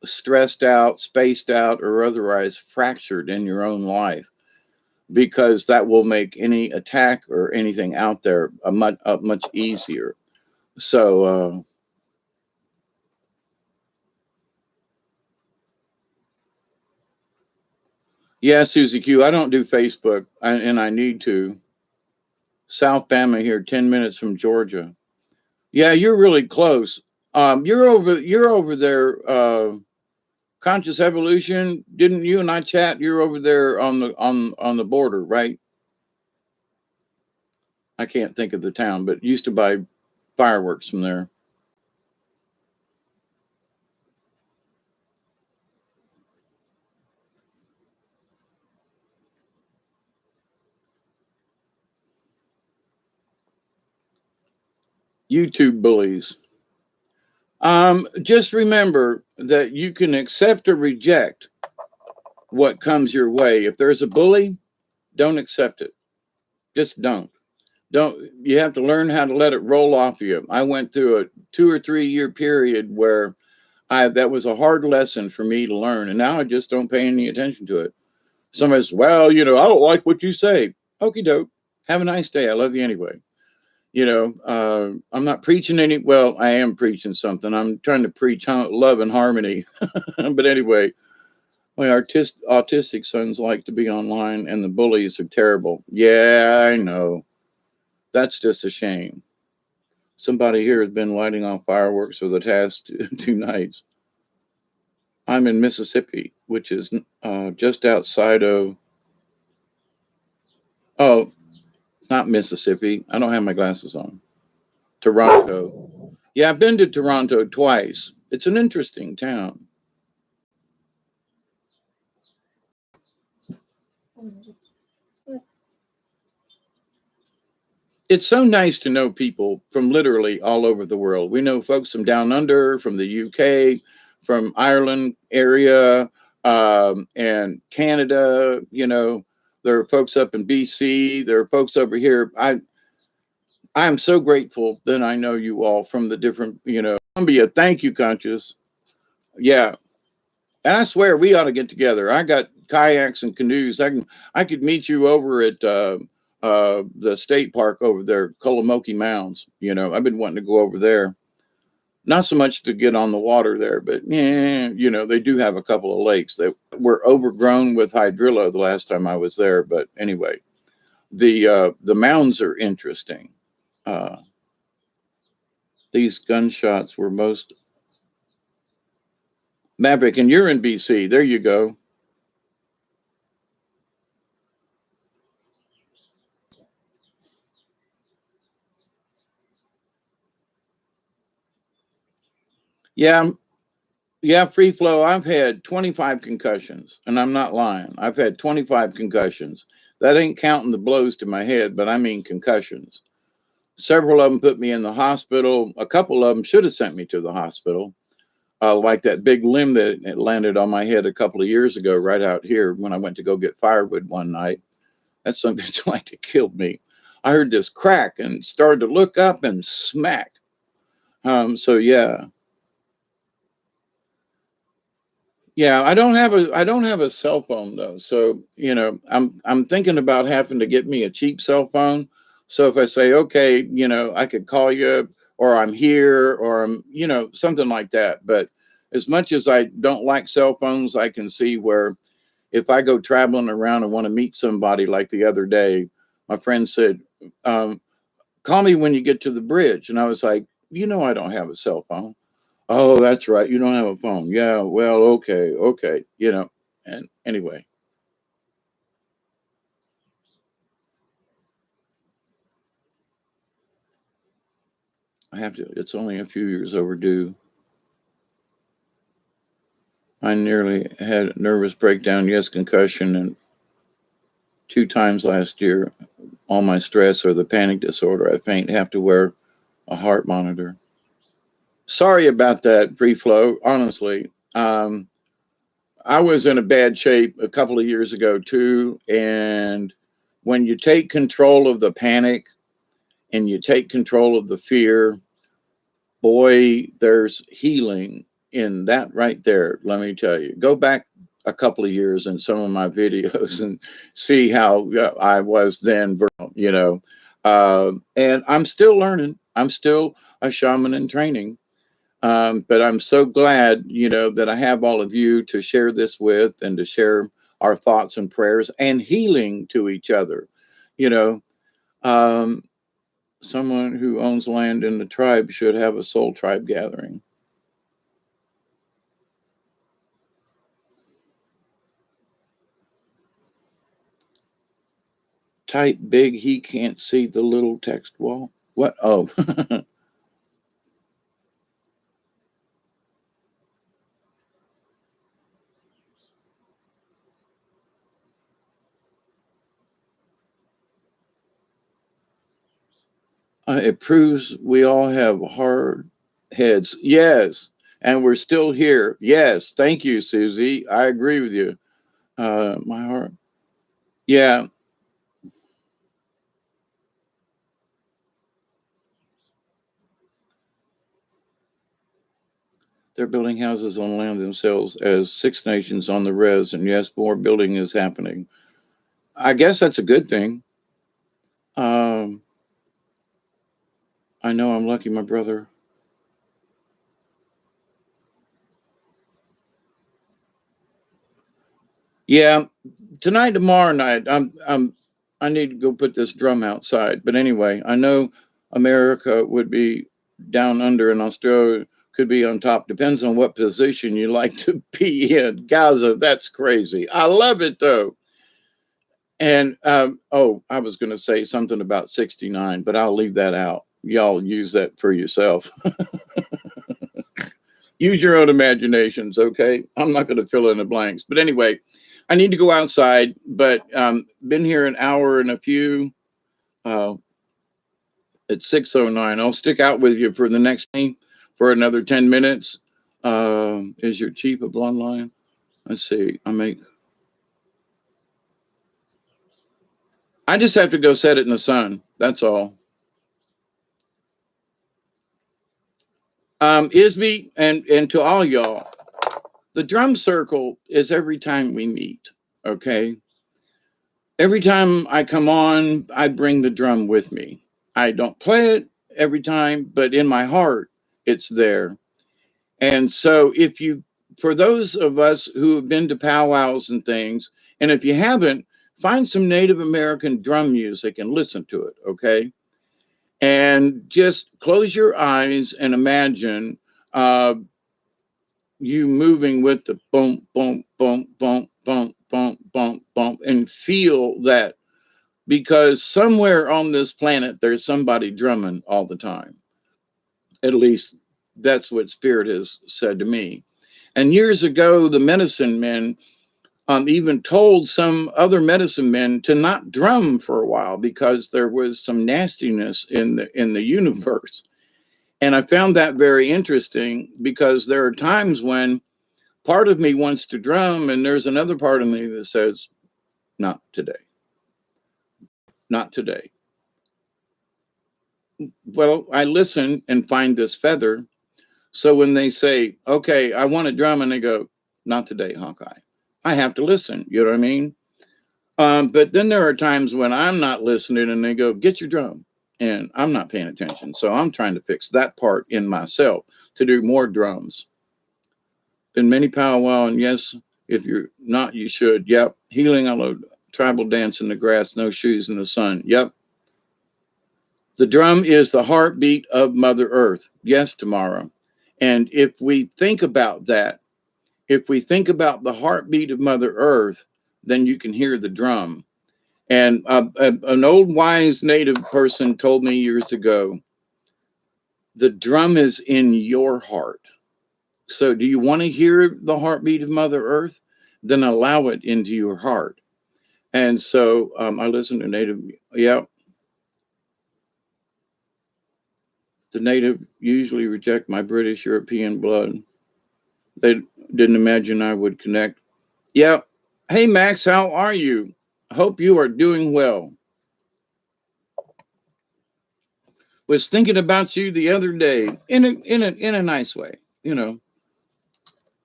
stressed out, spaced out, or otherwise fractured in your own life, because that will make any attack or anything out there much easier. So, yeah, Susie Q, I don't do Facebook, and I need to. South Bama here, 10 minutes from Georgia. Yeah, you're really close. You're over there, Conscious Evolution. Didn't you and I chat? You're over there on the border, right? I can't think of the town, but used to buy fireworks from there. YouTube bullies. Just remember that you can accept or reject what comes your way. If there's a bully, don't accept it. Just don't. Don't. You have to learn how to let it roll off you. I went through a 2 or 3 year period where that was a hard lesson for me to learn, and now I just don't pay any attention to it. Somebody says, "Well, I don't like what you say." Okie doke. Have a nice day. I love you anyway. I'm not preaching any. Well, I am preaching something. I'm trying to preach love and harmony. But anyway, my autistic sons like to be online, and the bullies are terrible. Yeah, I know. That's just a shame. Somebody here has been lighting off fireworks for the past 2 nights. I'm in Mississippi, which is just outside of. Oh, not Mississippi. I don't have my glasses on. Toronto. Yeah, I've been to Toronto twice. It's an interesting town. It's so nice to know people from literally all over the world. We know folks from down under, from the UK, from Ireland area, and Canada. There are folks up in BC. There are folks over here. I am so grateful that I know you all from the different, Columbia. Thank you, Conscious. Yeah, and I swear we ought to get together. I got kayaks and canoes. I could meet you over at the state park over there, Kolomoki Mounds. I've been wanting to go over there. Not so much to get on the water there, but yeah, they do have a couple of lakes that were overgrown with hydrilla the last time I was there. But anyway, the mounds are interesting. Uh, these gunshots were most Maverick, and you're in BC. There you go. Yeah, yeah, free flow. I've had 25 concussions, and I'm not lying. I've had 25 concussions. That ain't counting the blows to my head, but I mean concussions. Several of them put me in the hospital. A couple of them should have sent me to the hospital, like that big limb that it landed on my head a couple of years ago, right out here when I went to go get firewood one night. That's something that's like to kill me. I heard this crack and started to look up and smack. So yeah. Yeah, I don't have a cell phone though. So, I'm thinking about having to get me a cheap cell phone. So if I say, okay, I could call you, or I'm here, or I'm, something like that. But as much as I don't like cell phones, I can see where if I go traveling around and want to meet somebody, like the other day, my friend said, um, call me when you get to the bridge. And I was like, I don't have a cell phone. Oh, that's right. You don't have a phone. Yeah, well, okay, okay. And anyway, I have to, it's only a few years overdue. I nearly had a nervous breakdown, yes, concussion, and 2 times last year. All my stress or the panic disorder, I faint, have to wear a heart monitor. Sorry about that, free flow. Honestly, I was in a bad shape a couple of years ago too. And when you take control of the panic and you take control of the fear, boy, there's healing in that right there, let me tell you, go back a couple of years in some of my videos and see how I was then, you know. And I'm still learning. I'm still a shaman in training. But I'm so glad, you know, that I have all of you to share this with and to share our thoughts and prayers and healing to each other. You know, um, someone who owns land in the tribe should have a soul tribe gathering. Type big, he can't see the little text wall. What? Oh, it proves we all have hard heads. Yes. And we're still here. Yes. Thank you, Susie. I agree with you. My heart. Yeah. They're building houses on land themselves as Six Nations on the res. And yes, more building is happening. I guess that's a good thing. Um, I know I'm lucky, my brother. Yeah, tonight, tomorrow night, I need to go put this drum outside. But anyway, I know America would be down under and Australia could be on top. Depends on what position you like to be in. Gaza, that's crazy. I love it though. And oh, I was going to say something about 69, but I'll leave that out. Y'all use that for yourself. Use your own imaginations, okay? I'm not going to fill in the blanks. But anyway, I need to go outside, but been here an hour and a few. Uh, it's 6:09. I'll stick out with you for the next thing for another 10 minutes. Is your chief a blonde line? Let's see. I just have to go set it in the sun. That's all. Isby and to all y'all, the drum circle is every time we meet. Okay. Every time I come on, I bring the drum with me. I don't play it every time, but in my heart, it's there. And so, if you, for those of us who have been to powwows and things, and if you haven't, find some Native American drum music and listen to it, okay? And just close your eyes and imagine uh, you moving with the boom, boom, boom, boom, boom, boom, boom, boom, and feel that because somewhere on this planet there's somebody drumming all the time. At least that's what Spirit has said to me. And years ago, the medicine men even told some other medicine men to not drum for a while because there was some nastiness in the universe. And I found that very interesting because there are times when part of me wants to drum and there's another part of me that says, not today, not today. Well, I listen and find this feather. So when they say, okay, I want a drum, and they go, not today, Hawkeye, I have to listen. You know what I mean? But then there are times when I'm not listening and they go, get your drum. And I'm not paying attention. So I'm trying to fix that part in myself to do more drums. Been many powwow, and yes, if you're not, you should. Yep. Healing, I love tribal dance in the grass, no shoes in the sun. Yep. The drum is the heartbeat of Mother Earth. Yes, tomorrow. And if we think about that, if we think about the heartbeat of Mother Earth, then you can hear the drum. And an old wise native person told me years ago, the drum is in your heart. So, do you want to hear the heartbeat of Mother Earth? Then allow it into your heart. And so I listen to Native. Yeah, the Native usually reject my British European blood. They didn't imagine I would connect. Yeah. Hey, Max, how are you? Hope you are doing well. Was thinking about you the other day in a nice way, you know.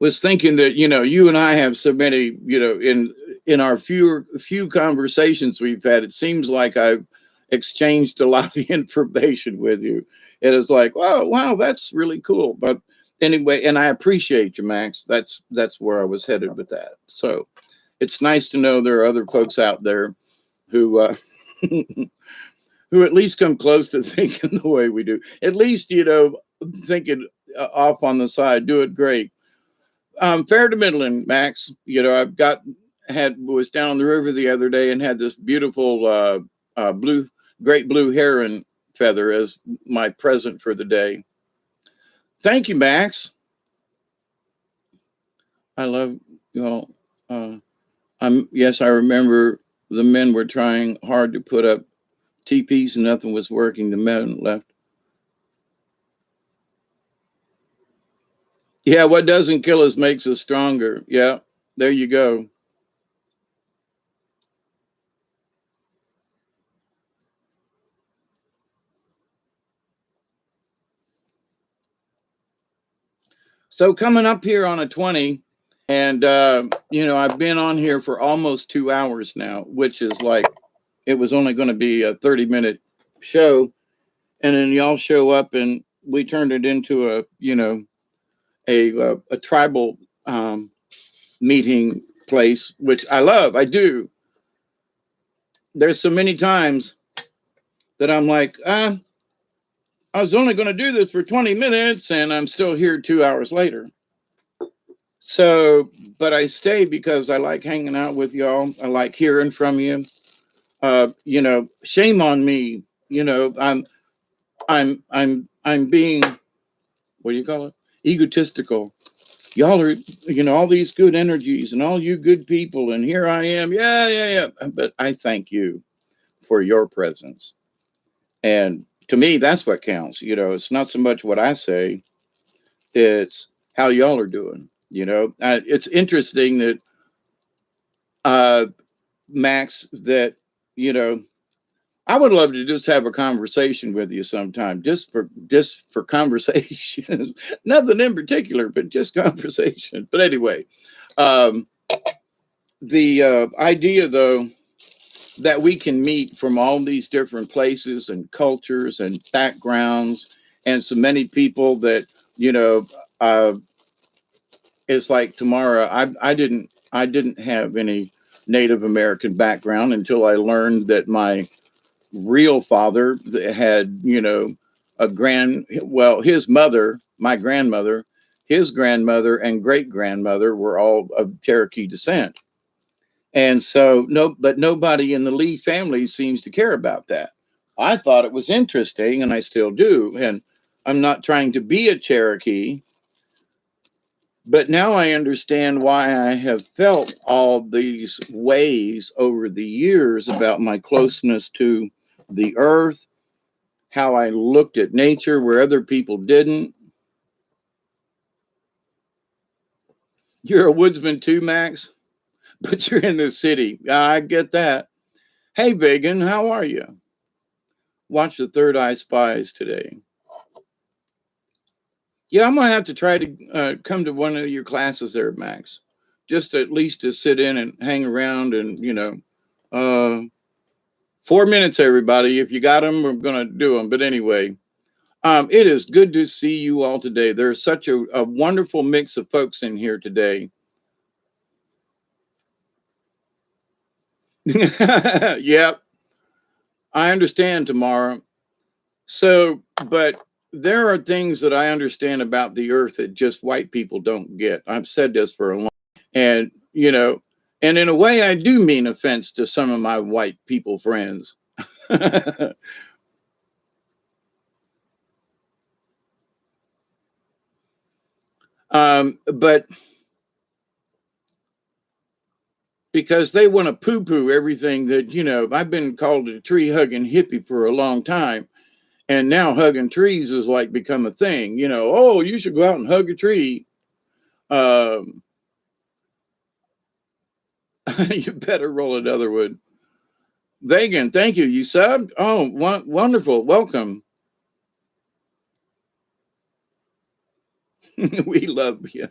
was thinking that, you and I have so many, in our few conversations we've had, it seems like I've exchanged a lot of information with you. It is like, wow, that's really cool. But anyway, and I appreciate you, Max. That's where I was headed with that. So it's nice to know there are other folks out there who who at least come close to thinking the way we do. At least, thinking off on the side, do it great. Fair to middling, Max. I've was down the river the other day and had this beautiful great blue heron feather as my present for the day. Thank you, Max. I love you all. Yes, I remember the men were trying hard to put up teepees and nothing was working. The men left. Yeah, what doesn't kill us makes us stronger. Yeah, there you go. So coming up here on a 20, and I've been on here for almost 2 hours now, which is like it was only going to be a 30-minute show, and then y'all show up and we turned it into a tribal meeting place, which I love. I do. There's so many times that I'm like, I was only going to do this for 20 minutes and I'm still here 2 hours later. So, but I stay because I like hanging out with y'all. I like hearing from you. Shame on me. I'm being, what do you call it? Egotistical. Y'all are, all these good energies and all you good people. And here I am. Yeah. But I thank you for your presence. And to me, that's what counts. It's not so much what I say, it's how y'all are doing. It's interesting that, Max, that, I would love to just have a conversation with you sometime, just for conversations. Nothing in particular, but just conversation. But anyway, um, the idea, though, that we can meet from all these different places and cultures and backgrounds, and so many people that uh, it's like tomorrow. I didn't have any Native American background until I learned that my real father had, his mother, my grandmother, his grandmother, and great grandmother were all of Cherokee descent. And so, no, but nobody in the Lee family seems to care about that. I thought it was interesting, and I still do. And I'm not trying to be a Cherokee, but now I understand why I have felt all these ways over the years about my closeness to the earth, how I looked at nature where other people didn't. You're a woodsman too, Max, but you're in the city. I get that. Hey, Vegan, how are you? Watch the Third Eye Spies today. Yeah, I'm gonna have to try to come to one of your classes there, Max. Just at least to sit in and hang around and uh, 4 minutes, everybody. If you got them, we're gonna do them. But anyway, it is good to see you all today. There's such a wonderful mix of folks in here today. Yep, I understand, Tamara. So, but there are things that I understand about the earth that just white people don't get. I've said this for a long, and and in a way, I do mean offense to some of my white people friends. But because they want to poo poo everything that, I've been called a tree hugging hippie for a long time. And now hugging trees has like become a thing, oh, you should go out and hug a tree. Um, you better roll another one. Vegan, thank you. You subbed? Oh, wonderful. Welcome. We love you.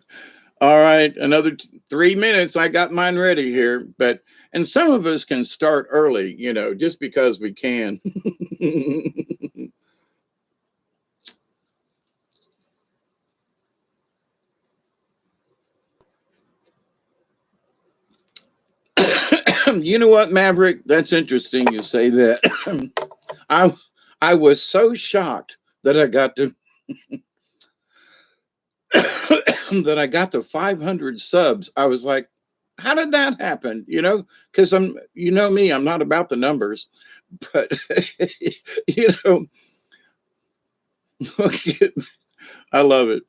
All right, another 3 minutes. I got mine ready here, but and some of us can start early, just because we can. You know what, Maverick? That's interesting you say that. I I was so shocked that I got to that I got to 500 subs. I was like, how did that happen? Because you know me, I'm not about the numbers, but you know, I love it.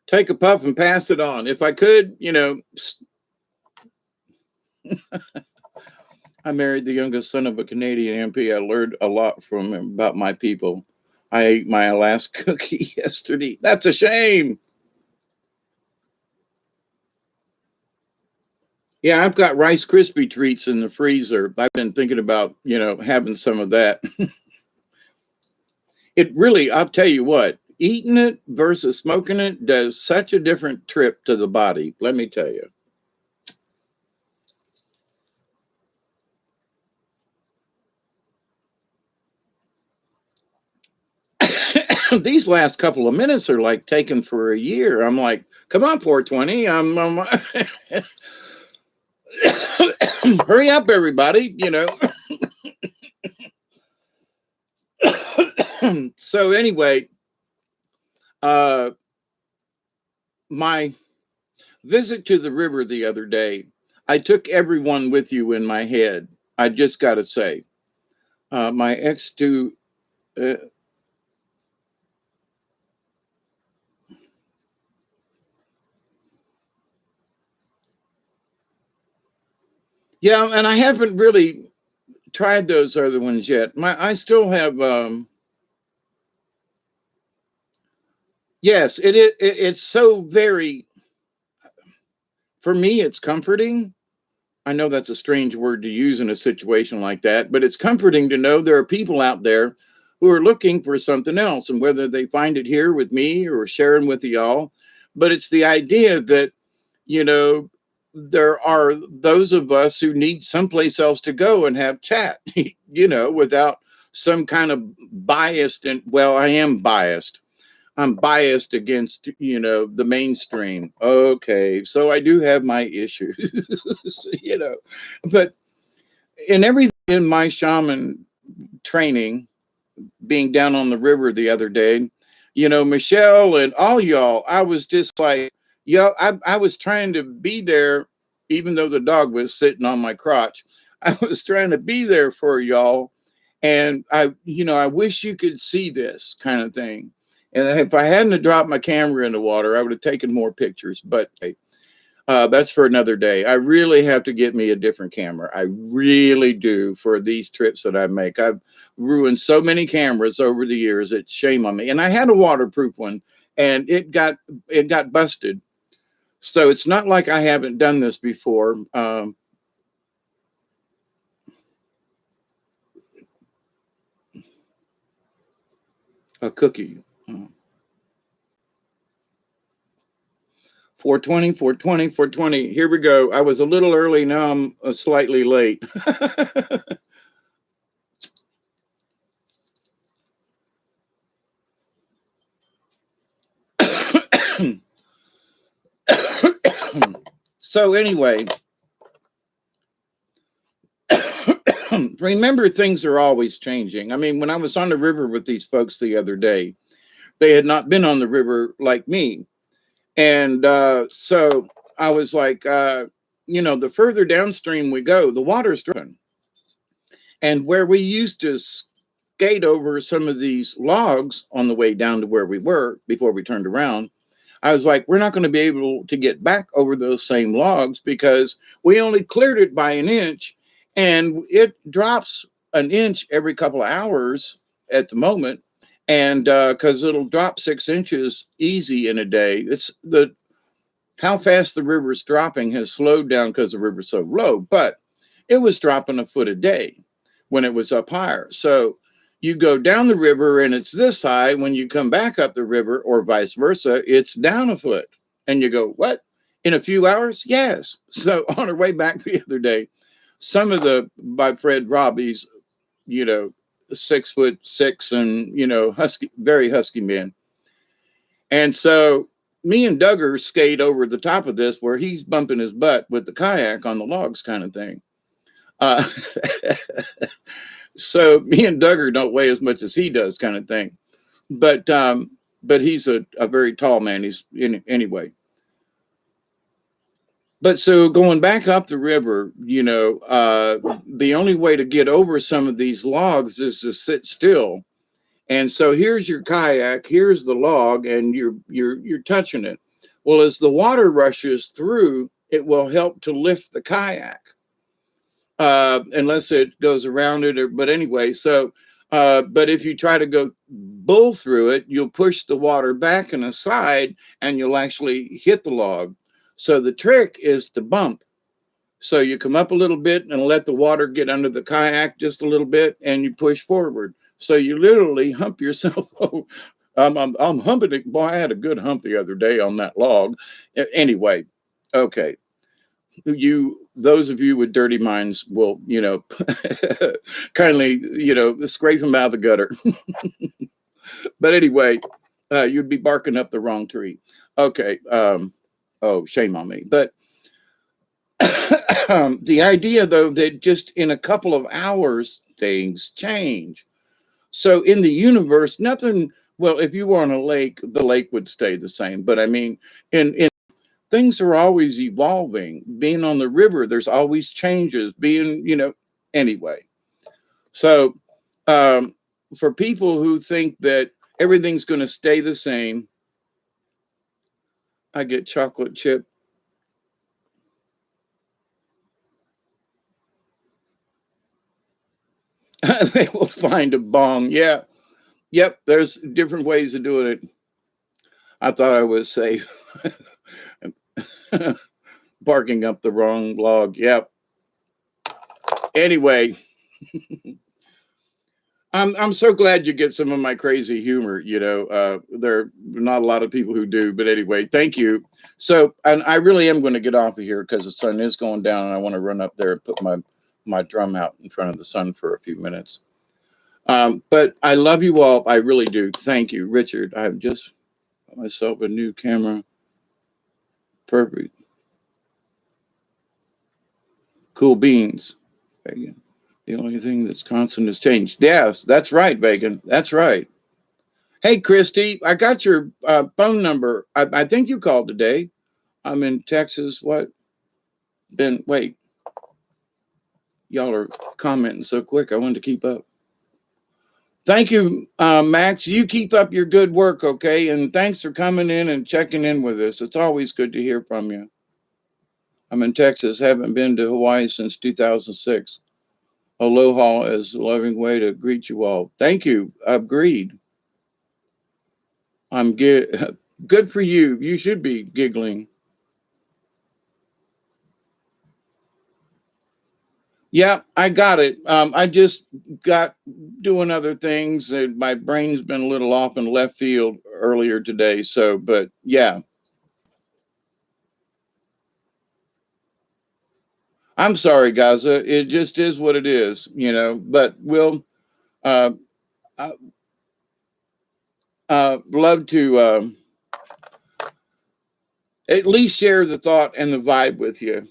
Take a puff and pass it on. If I could, I married the youngest son of a Canadian MP. I learned a lot from him about my people. I ate my last cookie yesterday. That's a shame. Yeah, I've got Rice Krispie treats in the freezer. I've been thinking about, having some of that. It really, I'll tell you what, eating it versus smoking it does such a different trip to the body. Let me tell you. These last couple of minutes are like taken for a year. I'm like, come on, 420. Hurry up, everybody. So anyway, uh, my visit to the river the other day, I took everyone with you in my head. I just got to say, my ex to uh, yeah, and I haven't really tried those other ones yet. I still have. Yes, it's so very. For me, it's comforting. I know that's a strange word to use in a situation like that, but it's comforting to know there are people out there who are looking for something else, and whether they find it here with me or sharing with y'all. But it's the idea that, you know, there are those of us who need someplace else to go and have chat, without some kind of biased. And well, I am biased. I'm biased against, the mainstream. Okay, so I do have my issues, but in everything in my shaman training, being down on the river the other day, Michelle and all y'all, I was just like, I was trying to be there, even though the dog was sitting on my crotch. I was trying to be there for y'all. And I wish you could see this kind of thing. And if I hadn't have dropped my camera in the water, I would have taken more pictures. But that's for another day. I really have to get me a different camera. I really do, for these trips that I make. I've ruined so many cameras over the years. It's shame on me. And I had a waterproof one, and it got busted. So it's not like I haven't done this before. A cookie. 420, 420, 420. Here we go. I was a little early. Now I'm slightly late. So anyway, remember, things are always changing. I mean, when I was on the river with these folks the other day, they had not been on the river like me. And so I was like, the further downstream we go, the water's dripping. And where we used to skate over some of these logs on the way down to where we were before we turned around, I was like, we're not going to be able to get back over those same logs because we only cleared it by an inch, and it drops an inch every couple of hours at the moment. And because it'll drop 6 inches easy in a day. It's the how fast the river's dropping has slowed down because the river's so low, but it was dropping a foot a day when it was up higher. So you go down the river and it's this high. When you come back up the river, or vice versa, it's down a foot. And you go, what? In a few hours, yes. So on our way back the other day, some of the by Fred Robbie's, you know, 6'6" and husky, very husky men. And so me and Duggar skate over the top of this where he's bumping his butt with the kayak on the logs, kind of thing. Uh, so me and Duggar don't weigh as much as he does, kind of thing. But he's a very tall man. Anyway. But so going back up the river, the only way to get over some of these logs is to sit still. And so here's your kayak, here's the log, and you're touching it. Well, as the water rushes through, it will help to lift the kayak, unless it goes around it. But anyway, but if you try to go bull through it, you'll push the water back and aside, and you'll actually hit the log. So the trick is to bump. So you come up a little bit and let the water get under the kayak just a little bit, and you push forward. So you literally hump yourself. I'm humping it. Boy, I had a good hump the other day on that log. Anyway, okay. Those of you with dirty minds will, kindly, scrape them out of the gutter. But anyway, you'd be barking up the wrong tree. Okay. Oh, shame on me. But the idea, though, that just in a couple of hours, things change. So in the universe, nothing, well, if you were on a lake, the lake would stay the same. But I mean, in things are always evolving. Being on the river, there's always changes. Anyway. So for people who think that everything's going to stay the same, I get chocolate chip. They will find a bong. Yeah. Yep. There's different ways of doing it. I thought I was safe. Barking up the wrong log. Yep. Anyway, I'm so glad you get some of my crazy humor. There are not a lot of people who do, but anyway, thank you. So, and I really am going to get off of here because the sun is going down, and I want to run up there and put my drum out in front of the sun for a few minutes. But I love you all. I really do. Thank you, Richard. I've just got myself a new camera. Perfect. Cool beans. Bacon. The only thing that's constant is change. Yes, that's right, Bacon. That's right. Hey, Christy, I got your phone number. I think you called today. I'm in Texas. What? Wait. Y'all are commenting so quick. I wanted to keep up. Thank you, Max. You keep up your good work, okay? And thanks for coming in and checking in with us. It's always good to hear from you. I'm in Texas. Haven't been to Hawaii since 2006. Aloha is a loving way to greet you all. Thank you. Agreed. I'm good for you. You should be giggling. Yeah, I got it. I just got doing other things, and my brain's been a little off in left field earlier today. So, but yeah. I'm sorry, Gaza. It just is what it is, but we'll uh, love to at least share the thought and the vibe with you.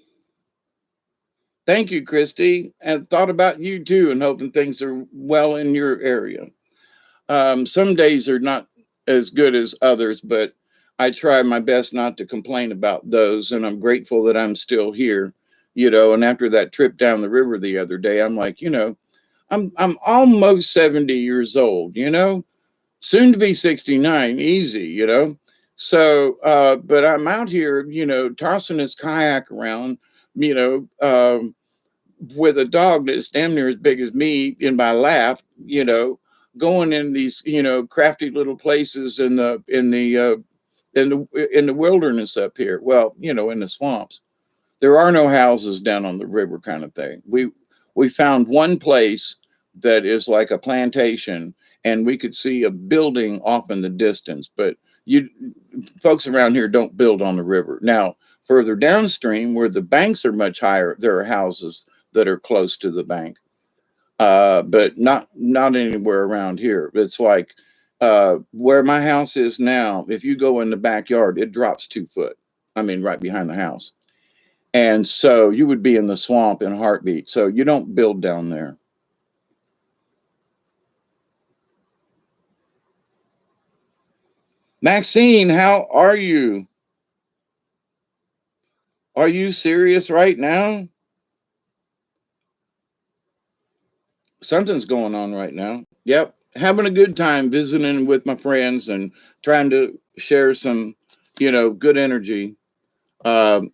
Thank you, Christy. And thought about you too, and hoping things are well in your area. Some days are not as good as others, but I try my best not to complain about those. And I'm grateful that I'm still here, and after that trip down the river the other day, I'm like, I'm almost 70 years old, soon to be 69, easy, So, but I'm out here, tossing this kayak around, with a dog that's damn near as big as me in my lap, going in these, crafty little places in the wilderness up here. Well, in the swamps. There are no houses down on the river, kind of thing. We found one place that is like a plantation, and we could see a building off in the distance. But folks around here don't build on the river. Now, further downstream where the banks are much higher, there are houses that are close to the bank, but not anywhere around here. It's like where my house is now. If you go in the backyard, it drops 2 foot. I mean, right behind the house, and so you would be in the swamp in a heartbeat. So you don't build down there. Maxine, how are you? Are you serious right now? Something's going on right now. Yep. Having a good time visiting with my friends and trying to share some, good energy. Um,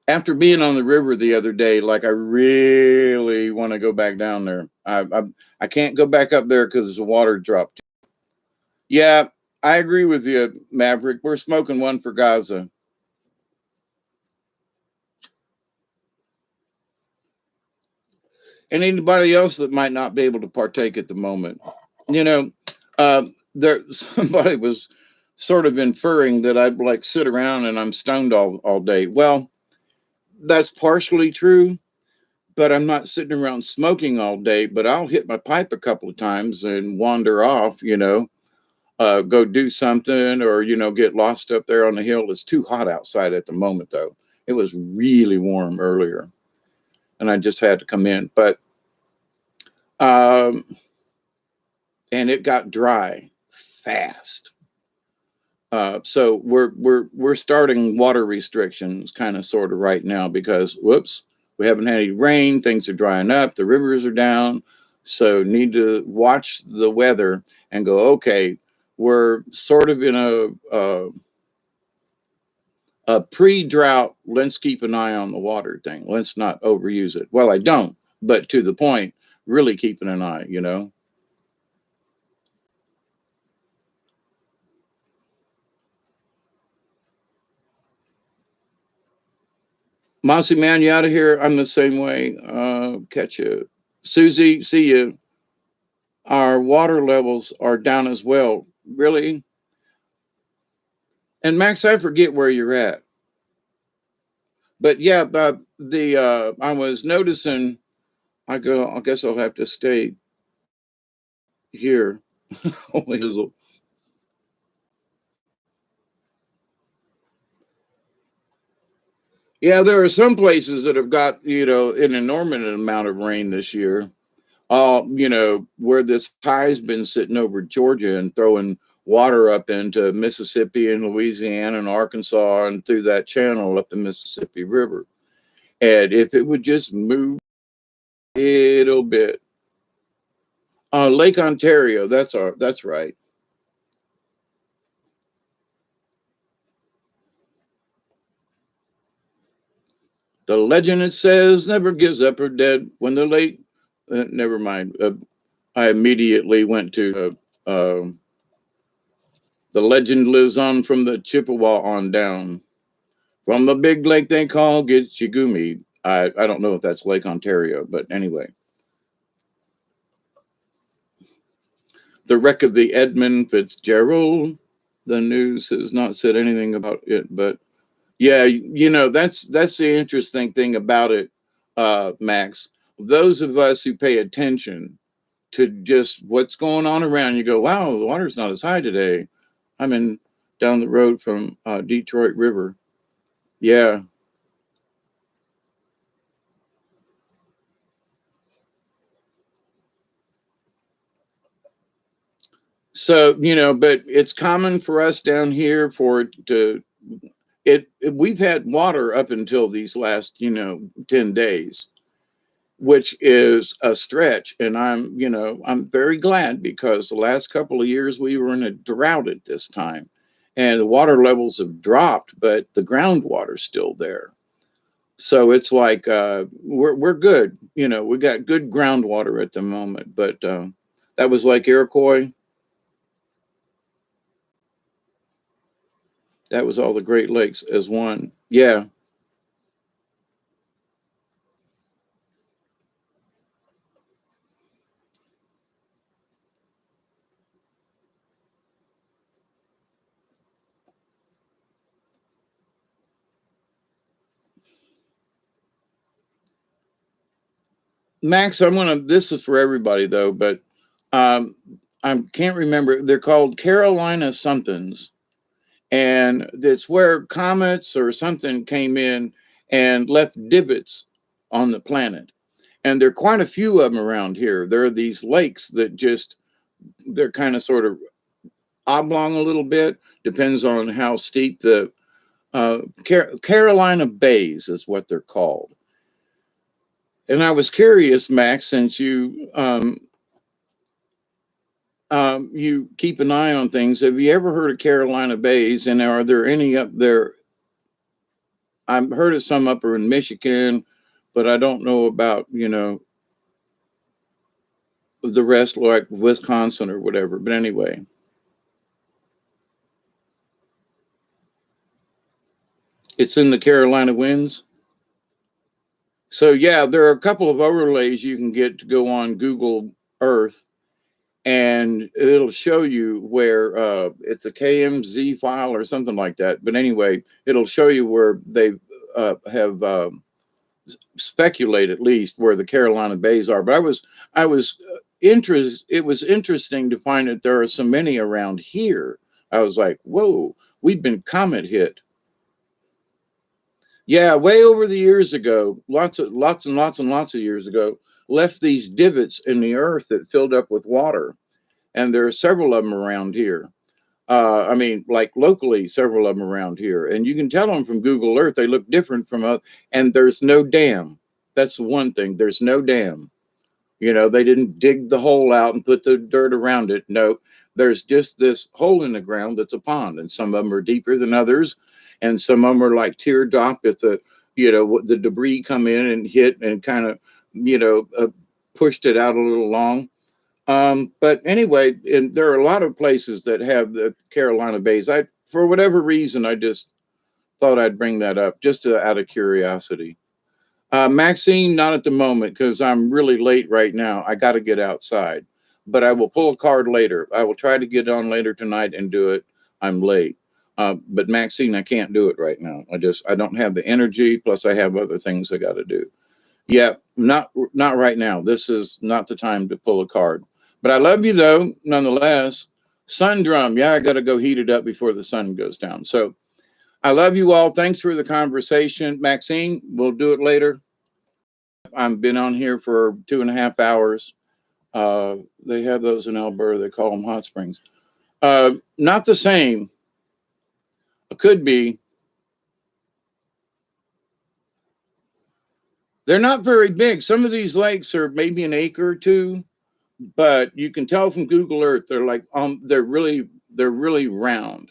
After being on the river the other day, like I really want to go back down there. I can't go back up there because the water dropped. Yeah, I agree with you, Maverick. We're smoking one for Gaza. And anybody else that might not be able to partake at the moment. You know, there somebody was sort of inferring that I'd like sit around and I'm stoned all day. Well, that's partially true, but I'm not sitting around smoking all day, but I'll hit my pipe a couple of times and wander off, go do something or, get lost up there on the hill. It's too hot outside at the moment, though. It was really warm earlier and I just had to come in. But um, and it got dry fast. So we're starting water restrictions kind of sort of right now because whoops, we haven't had any rain. Things are drying up. The rivers are down. So need to watch the weather and go. Okay, we're sort of in a pre-drought. Let's keep an eye on the water thing. Let's not overuse it. Well, I don't, but to the point, really keeping an eye. Mossy man, you out of here? I'm the same way. Catch you. Susie, see you. Our water levels are down as well. Really? And Max, I forget where you're at. But yeah, the I was noticing I guess I'll have to stay here. Only yeah, there are some places that have got, an enormous amount of rain this year. Where this high's been sitting over Georgia and throwing water up into Mississippi and Louisiana and Arkansas and through that channel up the Mississippi River. And if it would just move a little bit, Lake Ontario, that's right. The legend it says never gives up her dead when the late. Never mind. I immediately went to the legend lives on from the Chippewa on down. From the big lake they call Gitchigumi. I don't know if that's Lake Ontario, but anyway. The wreck of the Edmund Fitzgerald. The news has not said anything about it, but yeah, that's the interesting thing about it, Max. Those of us who pay attention to just what's going on around, you go, wow, the water's not as high today. I'm in down the road from Detroit River. Yeah. So, but it's common for us down here for it to we've had water up until these last, 10 days, which is a stretch. And I'm very glad because the last couple of years we were in a drought at this time and the water levels have dropped, but the groundwater's still there. So it's like we're good. We got good groundwater at the moment, but that was like Iroquois. That was all the Great Lakes as one. Yeah. Max, this is for everybody though, but um, I can't remember. They're called Carolina somethings, and that's where comets or something came in and left divots on the planet. And there are quite a few of them around here. There are these lakes that they're kind of sort of oblong a little bit, depends on how steep the Carolina Bays is what they're called. And I was curious, Max, since you keep an eye on things. Have you ever heard of Carolina Bays? And are there any up there? I've heard of some up in Michigan, but I don't know about, the rest, like Wisconsin or whatever. But anyway, it's in the Carolina winds. So yeah, there are a couple of overlays you can get to go on Google Earth, and it'll show you where it's a KMZ file or something like that. But anyway, it'll show you where they have speculate at least where the Carolina Bays are. But I was it was interesting to find that there are so many around here. I was like, whoa, we've been comet hit. Yeah, way over the years ago, lots of years ago, left these divots in the earth that filled up with water, and there are several of them around here. I mean, like locally, several of them around here, and you can tell them from Google Earth. They look different from us, and there's no dam. That's the one thing. There's no dam. They didn't dig the hole out and put the dirt around it. No, there's just this hole in the ground that's a pond, and some of them are deeper than others, and some of them are like teardrop if the debris come in and hit and kind of pushed it out a little long. But anyway, and there are a lot of places that have the Carolina Bays. For whatever reason, I just thought I'd bring that up just out of curiosity. Maxine, not at the moment because I'm really late right now. I got to get outside, but I will pull a card later. I will try to get on later tonight and do it. I'm late. But Maxine, I can't do it right now. I don't have the energy. Plus I have other things I got to do. Yeah, not right now. This is not the time to pull a card. But I love you though, nonetheless. Sun drum. Yeah, I got to go heat it up before the sun goes down. So I love you all. Thanks for the conversation. Maxine, we'll do it later. I've been on here for 2.5 hours. They have those in Alberta. They call them hot springs. Not the same. It could be. They're not very big. Some of these lakes are maybe an acre or two, but you can tell from Google Earth they're really round.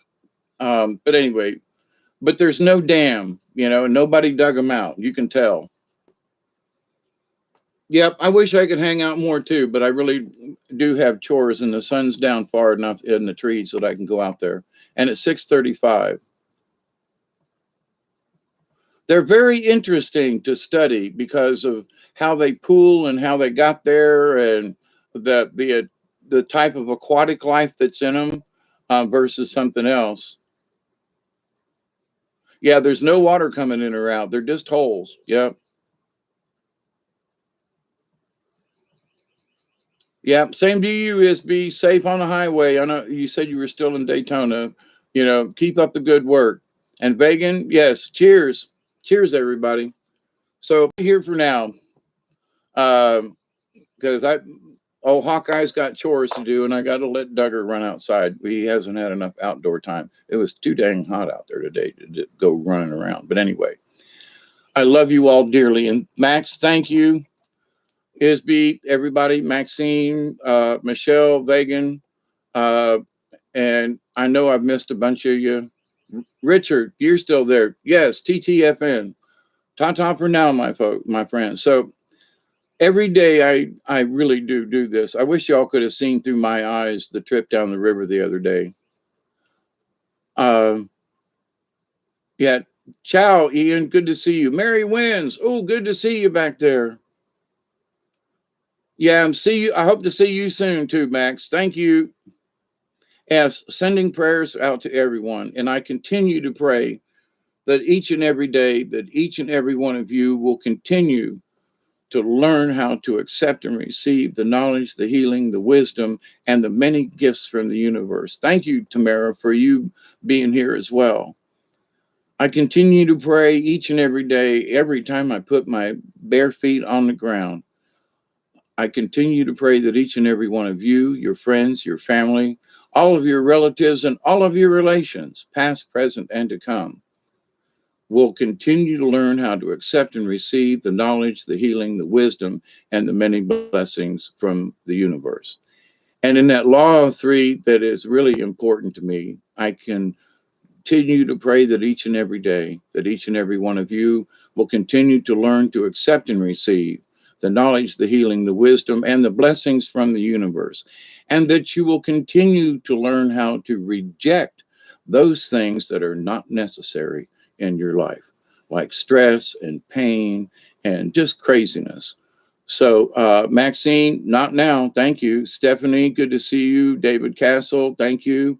But anyway, but there's no dam, nobody dug them out. You can tell. Yep, I wish I could hang out more too, but I really do have chores, and the sun's down far enough in the trees that I can go out there. And it's 6:35. They're very interesting to study because of how they pool and how they got there, and the type of aquatic life that's in them versus something else. Yeah, there's no water coming in or out. They're just holes. Yep. Yeah, same to you. Is be safe on the highway. I know you said you were still in Daytona. Keep up the good work. And Vegan, yes, cheers. Cheers, everybody. So here for now. Because Hawkeye's got chores to do, and I got to let Duggar run outside. He hasn't had enough outdoor time. It was too dang hot out there today to go running around. But anyway, I love you all dearly. And Max, thank you. Isby, everybody, Maxine, Michelle, Vegan, and I know I've missed a bunch of you. Richard, you're still there. Yes, TTFN. Ta-ta for now, my friends. So every day I really do this. I wish y'all could have seen through my eyes the trip down the river the other day. Yeah, ciao, Ian. Good to see you. Mary Wins. Oh, good to see you back there. Yeah, I hope to see you soon too, Max. Thank you. Yes, sending prayers out to everyone. And I continue to pray that each and every day, that each and every one of you will continue to learn how to accept and receive the knowledge, the healing, the wisdom, and the many gifts from the universe. Thank you, Tamara, for you being here as well. I continue to pray each and every day, every time I put my bare feet on the ground. I continue to pray that each and every one of you, your friends, your family, all of your relatives, and all of your relations, past, present, and to come, will continue to learn how to accept and receive the knowledge, the healing, the wisdom, and the many blessings from the universe. And in that law of three that is really important to me, I can continue to pray that each and every day, that each and every one of you will continue to learn to accept and receive the knowledge, the healing, the wisdom, and the blessings from the universe. And that you will continue to learn how to reject those things that are not necessary in your life, like stress and pain and just craziness. So, Maxine, not now. Thank you. Stephanie, good to see you. David Castle, thank you.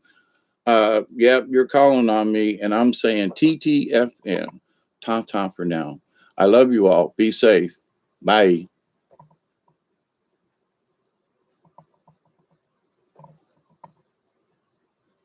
Yep, you're calling on me, and I'm saying TTFN. Ta ta for now. I love you all. Be safe. Bye.